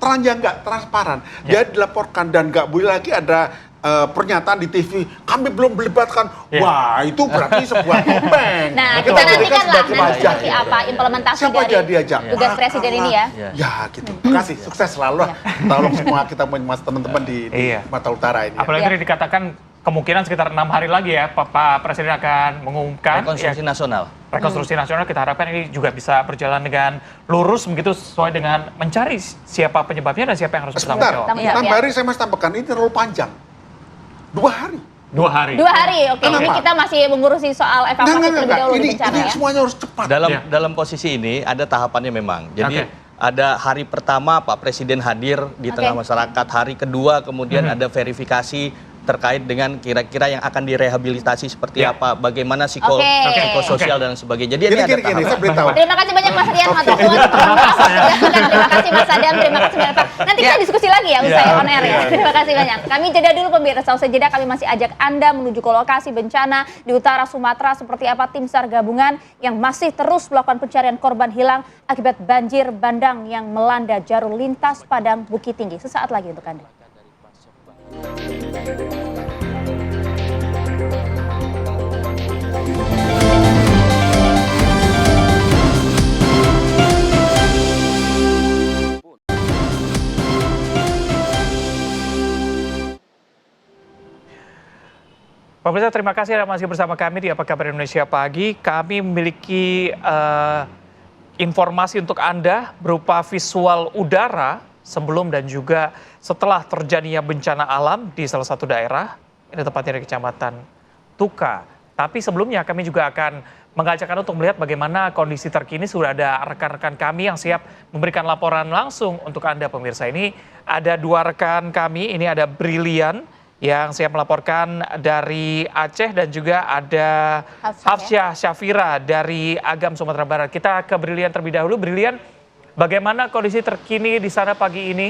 Teranjang nggak transparan. Dia dilaporkan dan nggak boleh lagi ada pernyataan di TV, kami belum melibatkan. Wah, itu berarti sebuah topeng. Nah, kita nantikan lah seperti apa implementasi dari tugas presiden ini ya. Ya, gitu. Terima kasih, sukses selalu lah. Tolong semua kita teman-teman di Sumatera Utara ini. Apalagi tadi dikatakan kemungkinan sekitar 6 hari lagi ya, Pak Presiden akan mengumumkan rekonstruksi nasional. Rekonstruksi nasional, kita harapkan ini juga bisa berjalan dengan lurus begitu sesuai dengan mencari siapa penyebabnya dan siapa yang harus bertanggung jawab. 6 hari saya masih tambahkan, ini terlalu panjang. 2 hari. 2 hari. 2 hari, oke. Ini Kenapa? kita masih mengurusi soal evakuasi terlebih dahulu di bencana Ini ya. semuanya harus cepat. Dalam posisi ini ada tahapannya memang. Jadi ada hari pertama Pak Presiden hadir di tengah masyarakat, hari kedua kemudian ada verifikasi terkait dengan kira-kira yang akan direhabilitasi seperti apa, bagaimana psikososial dan sebagainya. Jadi ini ada tahapan. saya beritahu. Terima kasih banyak Mas Rian, Mas Tuan. Terima kasih Mas Adam, terima kasih banyak Pak. Nanti kita diskusi lagi ya usai on air ya. Terima kasih banyak. Kami jeda dulu pemirsa, usai jeda kami masih ajak Anda menuju ke lokasi bencana di utara Sumatera seperti apa tim SAR gabungan yang masih terus melakukan pencarian korban hilang akibat banjir bandang yang melanda jalur lintas Padang Bukit Tinggi. Sesaat lagi untuk Anda. Pemirsa, terima kasih Anda masih bersama kami di Apa Kabar Indonesia Pagi. Kami memiliki informasi untuk Anda berupa visual udara sebelum dan juga setelah terjadinya bencana alam di salah satu daerah, ini tepatnya di Kecamatan Tuka. Tapi sebelumnya kami juga akan mengajak Anda untuk melihat bagaimana kondisi terkini. Sudah ada rekan-rekan kami yang siap memberikan laporan langsung untuk Anda pemirsa. Ini ada 2 rekan kami, ini ada Brilian yang siap melaporkan dari Aceh dan juga ada Hafsyah Syafira dari Agam Sumatera Barat. Kita ke Brilian terlebih dahulu. Brilian, bagaimana kondisi terkini di sana pagi ini?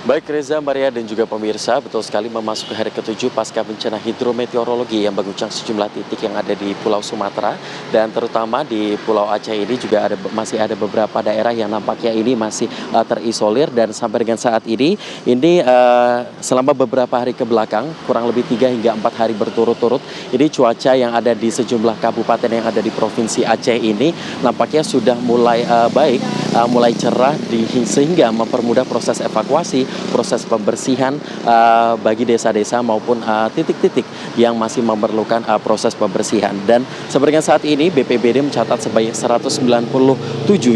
Baik Reza, Maria dan juga pemirsa, betul sekali memasuki hari ke-7 pasca bencana hidrometeorologi yang mengguncang sejumlah titik yang ada di Pulau Sumatera dan terutama di Pulau Aceh ini juga masih ada beberapa daerah yang nampaknya ini masih terisolir dan sampai dengan saat ini selama beberapa hari ke belakang kurang lebih 3 hingga 4 hari berturut-turut ini cuaca yang ada di sejumlah kabupaten yang ada di Provinsi Aceh ini nampaknya sudah mulai baik, mulai cerah sehingga mempermudah proses evakuasi, proses pembersihan bagi desa-desa maupun titik-titik yang masih memerlukan proses pembersihan. Dan sampai dengan saat ini BPBD mencatat sebanyak 197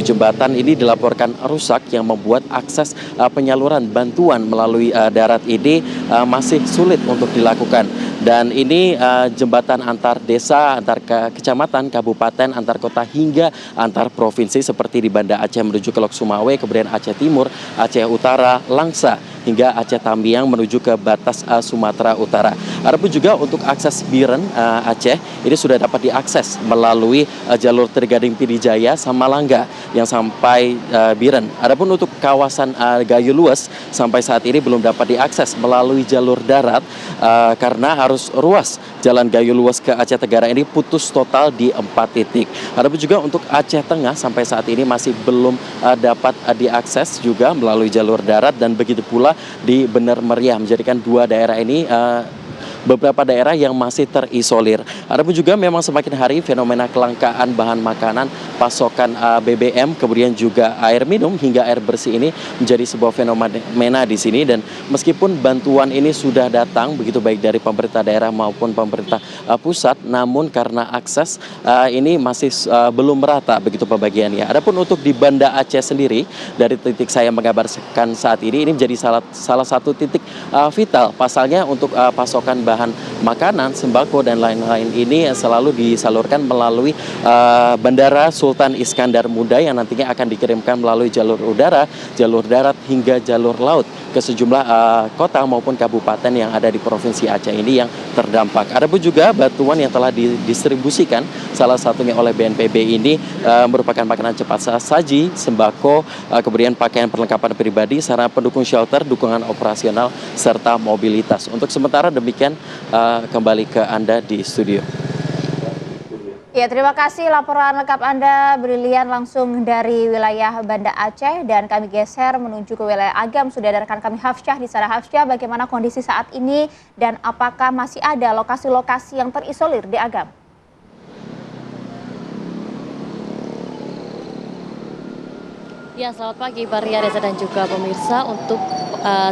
jembatan ini dilaporkan rusak yang membuat akses penyaluran bantuan melalui darat ini masih sulit untuk dilakukan. Dan ini jembatan antar desa, antar kecamatan, kabupaten, antar kota hingga antar provinsi seperti di Banda Aceh menuju ke Lok Sumawe, kemudian Aceh Timur, Aceh Utara, Langsa, hingga Aceh Tambiang menuju ke batas Sumatera Utara. Adapun juga untuk akses Biren Aceh ini sudah dapat diakses melalui jalur Trigading Pidijaya sama Langga yang sampai Biren. Adapun untuk kawasan Gayo Luas sampai saat ini belum dapat diakses melalui jalur darat karena harus ruas jalan Gayo Luas ke Aceh Tenggara ini putus total di 4 titik. Adapun juga untuk Aceh Tengah sampai saat ini masih belum dapat diakses juga melalui jalur darat dan begitu pula di Bener Meriah menjadikan 2 daerah ini beberapa daerah yang masih terisolir. Adapun juga memang semakin hari fenomena kelangkaan bahan makanan, pasokan BBM, kemudian juga air minum hingga air bersih ini menjadi sebuah fenomena di sini. Dan meskipun bantuan ini sudah datang begitu baik dari pemerintah daerah maupun pemerintah pusat, namun karena akses ini masih belum merata begitu pembagiannya. Adapun untuk di Banda Aceh sendiri, dari titik saya mengabarkan saat ini menjadi salah satu titik vital. Pasalnya untuk pasokan bahan makanan, sembako dan lain-lain ini selalu disalurkan melalui Bandara Sultan Iskandar Muda yang nantinya akan dikirimkan melalui jalur udara, jalur darat hingga jalur laut ke sejumlah kota maupun kabupaten yang ada di Provinsi Aceh ini yang terdampak. Adapun juga bantuan yang telah didistribusikan salah satunya oleh BNPB ini merupakan makanan cepat saji, sembako, kemudian pakaian perlengkapan pribadi, sarana pendukung shelter, dukungan operasional serta mobilitas. Untuk sementara demikian, kembali ke Anda di studio. Ya, terima kasih laporan lengkap Anda, Brilian, langsung dari wilayah Banda Aceh. Dan kami geser menuju ke wilayah Agam. Sudah ada rekan kami Hafsyah di sana. Hafsyah, bagaimana kondisi saat ini dan apakah masih ada lokasi-lokasi yang terisolir di Agam? Ya, selamat pagi Maria, Reza dan juga pemirsa. Untuk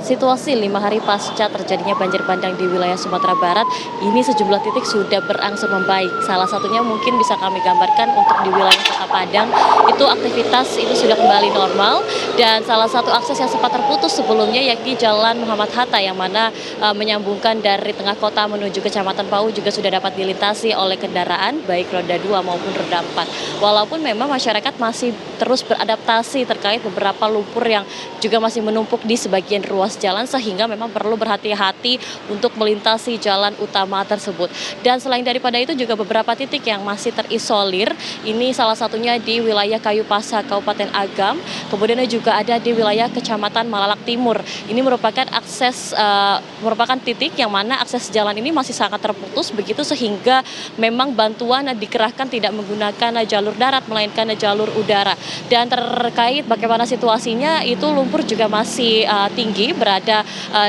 situasi 5 hari pasca terjadinya banjir bandang di wilayah Sumatera Barat, ini sejumlah titik sudah berangsur membaik. Salah satunya mungkin bisa kami gambarkan untuk di wilayah Kota Padang, itu aktivitas itu sudah kembali normal Dan salah satu akses yang sempat terputus sebelumnya yakni Jalan Muhammad Hatta yang mana menyambungkan dari tengah kota menuju Kecamatan Pau juga sudah dapat dilintasi oleh kendaraan baik roda 2 maupun roda 4. Walaupun memang masyarakat masih terus beradaptasi terkait beberapa lumpur yang juga masih menumpuk di sebagian ruas jalan sehingga memang perlu berhati-hati untuk melintasi jalan utama tersebut. Dan selain daripada itu juga beberapa titik yang masih terisolir, ini salah satunya di wilayah Kayu Pasa, Kabupaten Agam, kemudian juga ada di wilayah Kecamatan Malalak Timur. Ini merupakan merupakan titik yang mana akses jalan ini masih sangat terputus begitu sehingga memang bantuan dikerahkan tidak menggunakan jalur darat melainkan jalur udara. Dan terkait bagaimana situasinya itu lumpur juga masih tinggi berada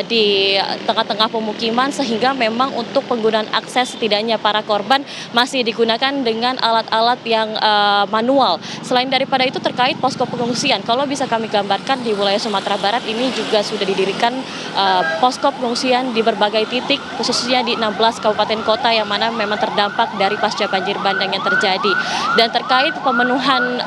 di tengah-tengah pemukiman sehingga memang untuk penggunaan akses setidaknya para korban masih digunakan dengan alat-alat yang manual. Selain daripada itu terkait posko pengungsian, kalau bisa kami gambarkan di wilayah Sumatera Barat ini juga sudah didirikan posko pengungsian di berbagai titik khususnya di 16 kabupaten kota yang mana memang terdampak dari pasca banjir bandang yang terjadi. Dan terkait pemenuhan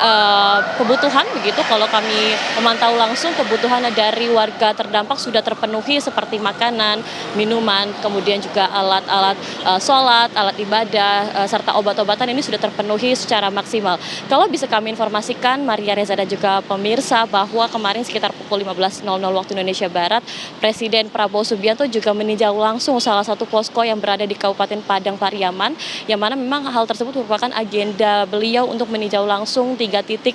kebutuhan begitu, kalau kami memantau langsung kebutuhan dari warga terdampak sudah terpenuhi seperti makanan, minuman, kemudian juga alat-alat sholat, alat ibadah, serta obat-obatan ini sudah terpenuhi secara maksimal. Kalau bisa kami informasikan, Maria Reza dan juga pemirsa, bahwa kemarin sekitar pukul 15.00 waktu Indonesia Barat, Presiden Prabowo Subianto juga meninjau langsung salah satu posko yang berada di Kabupaten Padang Pariaman, yang mana memang hal tersebut merupakan agenda beliau untuk meninjau langsung 3 titik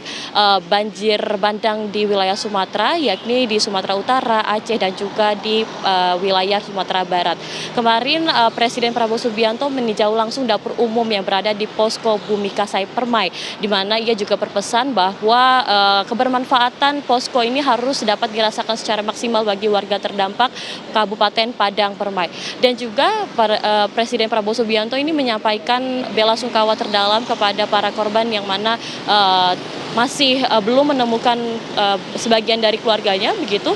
banjir bandang di wilayah Sumatera, yakni di Sumatera Utara, Aceh, dan juga di wilayah Sumatera Barat. Kemarin Presiden Prabowo Subianto meninjau langsung dapur umum yang berada di posko Bumi Kasai Permai, di mana ia juga berpesan bahwa kebermanfaatan posko ini harus dapat dirasakan secara maksimal bagi warga terdampak Kabupaten Padang Permai. Dan juga Presiden Prabowo Subianto ini menyampaikan bela sungkawa terdalam kepada para korban yang mana masih belum menemukan sebagian dari keluarganya begitu.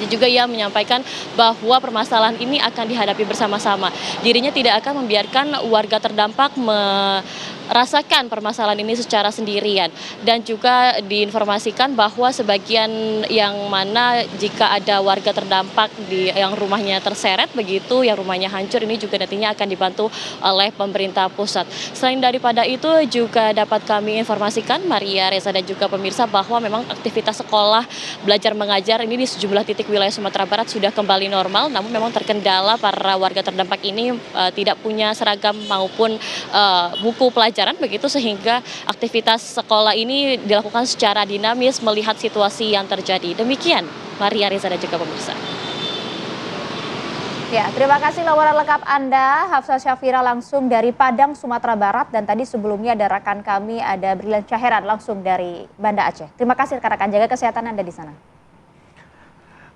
Juga ia menyampaikan bahwa permasalahan ini akan dihadapi bersama-sama. Dirinya tidak akan membiarkan warga terdampak merasakan permasalahan ini secara sendirian. Dan juga diinformasikan bahwa sebagian yang mana jika ada warga terdampak yang rumahnya terseret begitu, yang rumahnya hancur, ini juga nantinya akan dibantu oleh pemerintah pusat. Selain daripada itu juga dapat kami informasikan, Maria Reza dan juga pemirsa, bahwa memang aktivitas sekolah belajar mengajar ini di sejumlah titik wilayah Sumatera Barat sudah kembali normal, namun memang terkendala para warga terdampak ini tidak punya seragam maupun buku pelajaran begitu, sehingga aktivitas sekolah ini dilakukan secara dinamis melihat situasi yang terjadi. Demikian Maria Reza dan juga pemirsa. Ya, terima kasih laporan lengkap Anda, Hafsah Syafira langsung dari Padang, Sumatera Barat. Dan tadi sebelumnya ada rekan kami, ada Brilian Caheran langsung dari Banda Aceh. Terima kasih rekan-rekan, jaga kesehatan Anda di sana.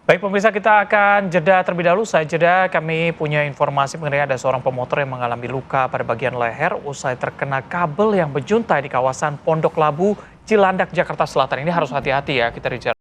Baik pemirsa, kita akan jeda terlebih dahulu. Usai jeda kami punya informasi mengenai ada seorang pemotor yang mengalami luka pada bagian leher usai terkena kabel yang berjuntai di kawasan Pondok Labu, Cilandak, Jakarta Selatan. Ini harus hati-hati ya kita di jalan.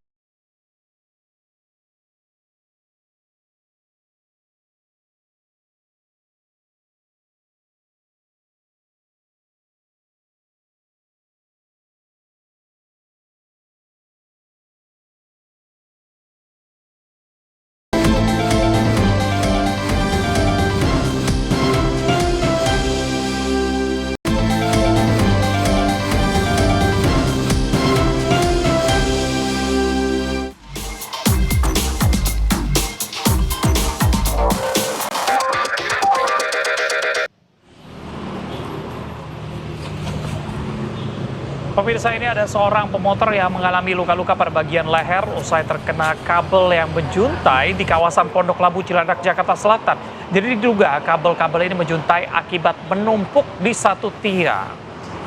Pemirsa, ini ada seorang pemotor yang mengalami luka-luka pada bagian leher usai terkena kabel yang menjuntai di kawasan Pondok Labu, Cilandak, Jakarta Selatan. Jadi diduga kabel-kabel ini menjuntai akibat menumpuk di satu tiang.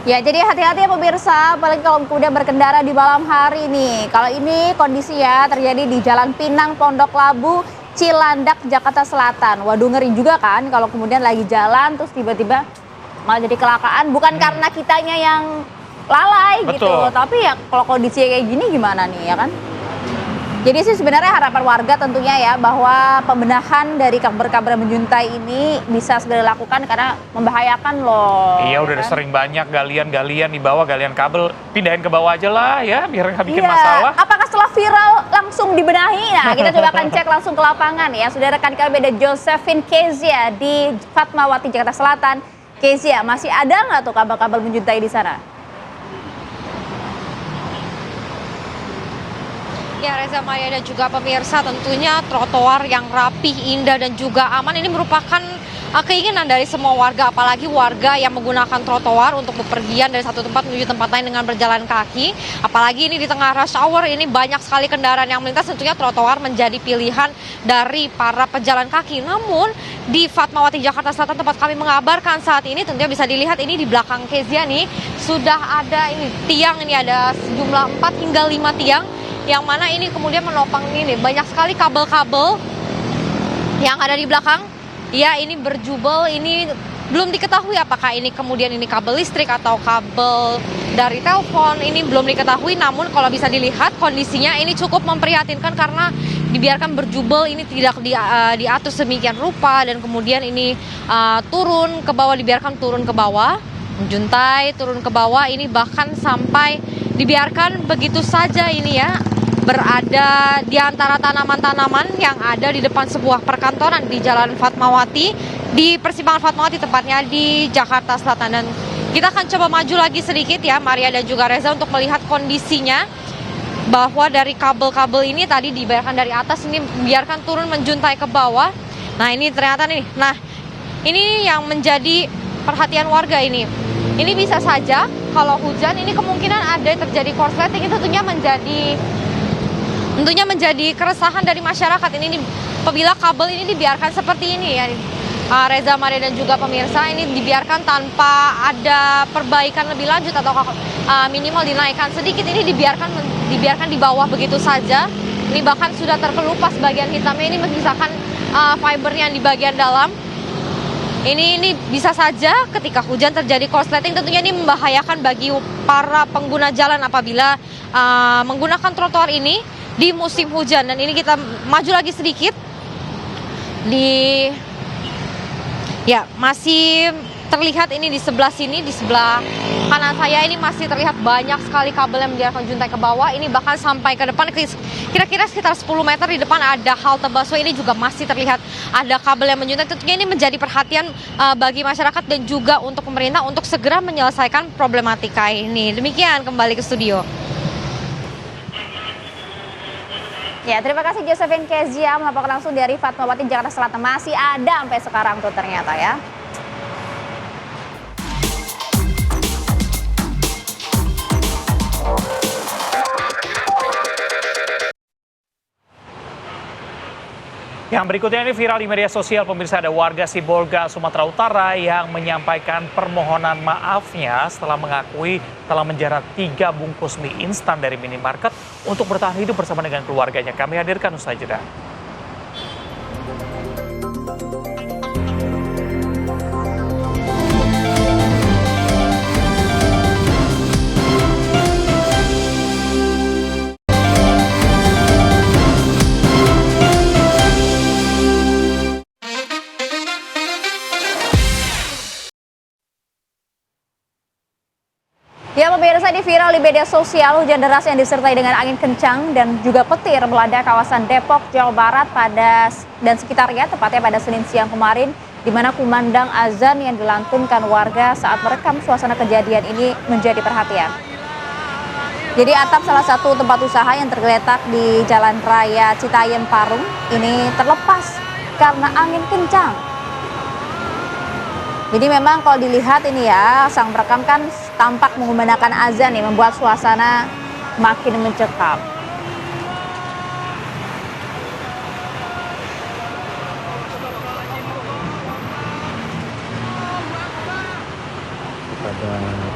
Ya, jadi hati-hati ya pemirsa, apalagi kalau kemudian berkendara di malam hari nih. Kalau ini kondisi ya terjadi di Jalan Pinang, Pondok Labu, Cilandak, Jakarta Selatan. Waduh, ngeri juga kan kalau kemudian lagi jalan terus tiba-tiba malah jadi kecelakaan. Bukan karena kitanya yang lalai gitu, tapi ya kalau kondisi kayak gini gimana nih ya kan? Jadi sih sebenarnya harapan warga tentunya ya bahwa pembenahan dari kabel-kabel yang menjuntai ini bisa segera dilakukan karena membahayakan loh. Iya, udah sering banyak galian-galian di bawah, galian kabel, pindahin ke bawah aja lah ya biar nggak bikin masalah. Apakah setelah viral langsung dibenahi. Nah, kita coba akan cek langsung ke lapangan ya. Sudah rekan kami ada Josephine Kezia di Fatmawati, Jakarta Selatan. Kezia, masih ada nggak tuh kabel-kabel menjuntai di sana? Ya, Reza, Maya dan juga pemirsa, tentunya trotoar yang rapih, indah dan juga aman ini merupakan keinginan dari semua warga, apalagi warga yang menggunakan trotoar untuk bepergian dari satu tempat menuju tempat lain dengan berjalan kaki. Apalagi ini di tengah rush hour, ini banyak sekali kendaraan yang melintas, tentunya trotoar menjadi pilihan dari para pejalan kaki. Namun di Fatmawati, Jakarta Selatan, tempat kami mengabarkan saat ini, tentunya bisa dilihat ini di belakang Kezia nih, sudah ada ini tiang, ini ada sejumlah 4 hingga 5 tiang, yang mana ini kemudian menopang ini banyak sekali kabel-kabel yang ada di belakang. Ya, ini berjubel, ini belum diketahui apakah ini kemudian ini kabel listrik atau kabel dari telepon, ini belum diketahui. Namun kalau bisa dilihat kondisinya ini cukup memprihatinkan karena dibiarkan berjubel, ini tidak diatur sedemikian rupa, dan kemudian ini turun ke bawah, dibiarkan turun ke bawah, menjuntai turun ke bawah, ini bahkan sampai dibiarkan begitu saja ini ya, berada di antara tanaman-tanaman yang ada di depan sebuah perkantoran di Jalan Fatmawati, di persimpangan Fatmawati tepatnya di Jakarta Selatan. Dan kita akan coba maju lagi sedikit ya, Maria dan juga Reza, untuk melihat kondisinya, bahwa dari kabel-kabel ini tadi dibiarkan dari atas, ini biarkan turun menjuntai ke bawah. Nah, ini ternyata nih, nah ini yang menjadi perhatian warga ini. Ini bisa saja kalau hujan ini kemungkinan ada terjadi korsleting, itu tentunya menjadi keresahan dari masyarakat ini apabila kabel ini dibiarkan seperti ini ya, Reza, Maria dan juga pemirsa, ini dibiarkan tanpa ada perbaikan lebih lanjut atau minimal dinaikkan sedikit, ini dibiarkan di bawah begitu saja. Ini bahkan sudah terkelupas bagian hitamnya, ini menyisakan fibernya di bagian dalam. Ini bisa saja ketika hujan terjadi korsleting, tentunya ini membahayakan bagi para pengguna jalan apabila menggunakan trotoar ini di musim hujan. Dan ini kita maju lagi sedikit, masih terlihat ini di sebelah sini, di sebelah kanan saya ini masih terlihat banyak sekali kabel yang menjadikan juntai ke bawah. Ini bahkan sampai ke depan, kira-kira sekitar 10 meter di depan ada halte busway, ini juga masih terlihat ada kabel yang menjuntai. Tentunya ini menjadi perhatian bagi masyarakat dan juga untuk pemerintah untuk segera menyelesaikan problematika ini. Demikian, kembali ke studio. Ya, terima kasih Josephine Kezia melaporkan langsung dari Fatmawati, Jakarta Selatan. Masih ada sampai sekarang tuh ternyata ya. Yang berikutnya ini viral di media sosial, pemirsa. Ada warga Sibolga, Sumatera Utara yang menyampaikan permohonan maafnya setelah mengakui telah menjarah 3 bungkus mie instan dari minimarket untuk bertahan hidup bersama dengan keluarganya. Kami hadirkan usai jeda. Ya, pemirsa, di viral di media sosial, hujan deras yang disertai dengan angin kencang dan juga petir melanda kawasan Depok, Jawa Barat dan sekitarnya, tepatnya pada Senin siang kemarin, di mana kumandang azan yang dilantunkan warga saat merekam suasana kejadian ini menjadi perhatian. Jadi atap salah satu tempat usaha yang tergeletak di Jalan Raya Citayam Parung ini terlepas karena angin kencang. Jadi memang kalau dilihat ini ya, sang perekam kan tampak menggunakan azan nih, membuat suasana makin mencekam.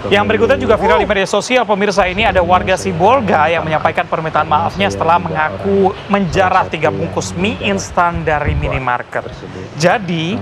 Yang berikutnya juga viral di media sosial, pemirsa. Ini ada warga Sibolga yang menyampaikan permintaan maafnya setelah mengaku menjarah 3 bungkus mie instan dari minimarket. Jadi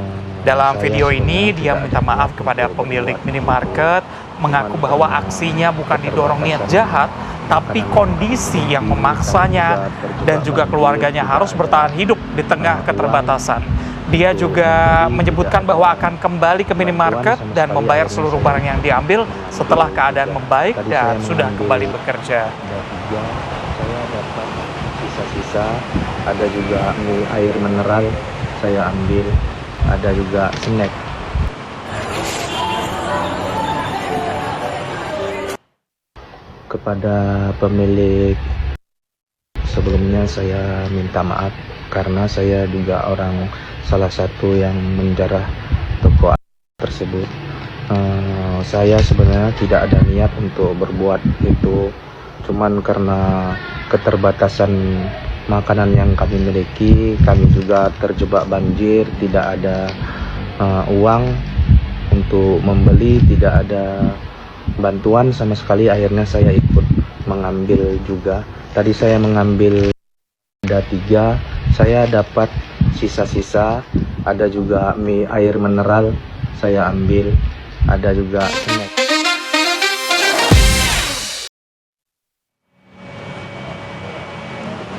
dalam video ini dia minta maaf kepada pemilik minimarket, mengaku bahwa aksinya bukan didorong niat jahat, tapi kondisi yang memaksanya dan juga keluarganya harus bertahan hidup di tengah keterbatasan. Dia juga menyebutkan bahwa akan kembali ke minimarket dan membayar seluruh barang yang diambil setelah keadaan membaik dan sudah kembali bekerja. sisa-sisa, ada juga mie air mineral saya ambil, ada juga snack. Kepada pemilik sebelumnya saya minta maaf karena saya juga salah satu yang menjarah toko tersebut. Saya sebenarnya tidak ada niat untuk berbuat itu, cuman karena keterbatasan makanan yang kami miliki, kami juga terjebak banjir, tidak ada uang untuk membeli, tidak ada bantuan sama sekali. Akhirnya saya ikut mengambil juga. Tadi saya mengambil ada 3, saya dapat sisa-sisa, ada juga mie air mineral saya ambil, ada juga snack.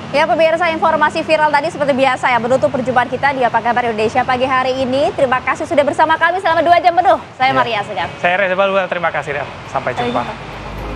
Ya pemirsa, informasi viral tadi seperti biasa ya menutup perjumpaan kita di Apa Kabar Indonesia pagi hari ini. Terima kasih sudah bersama kami selama 2 jam penuh. Saya Maria Segaf. Saya Reza Balwel, terima kasih dan sampai jumpa.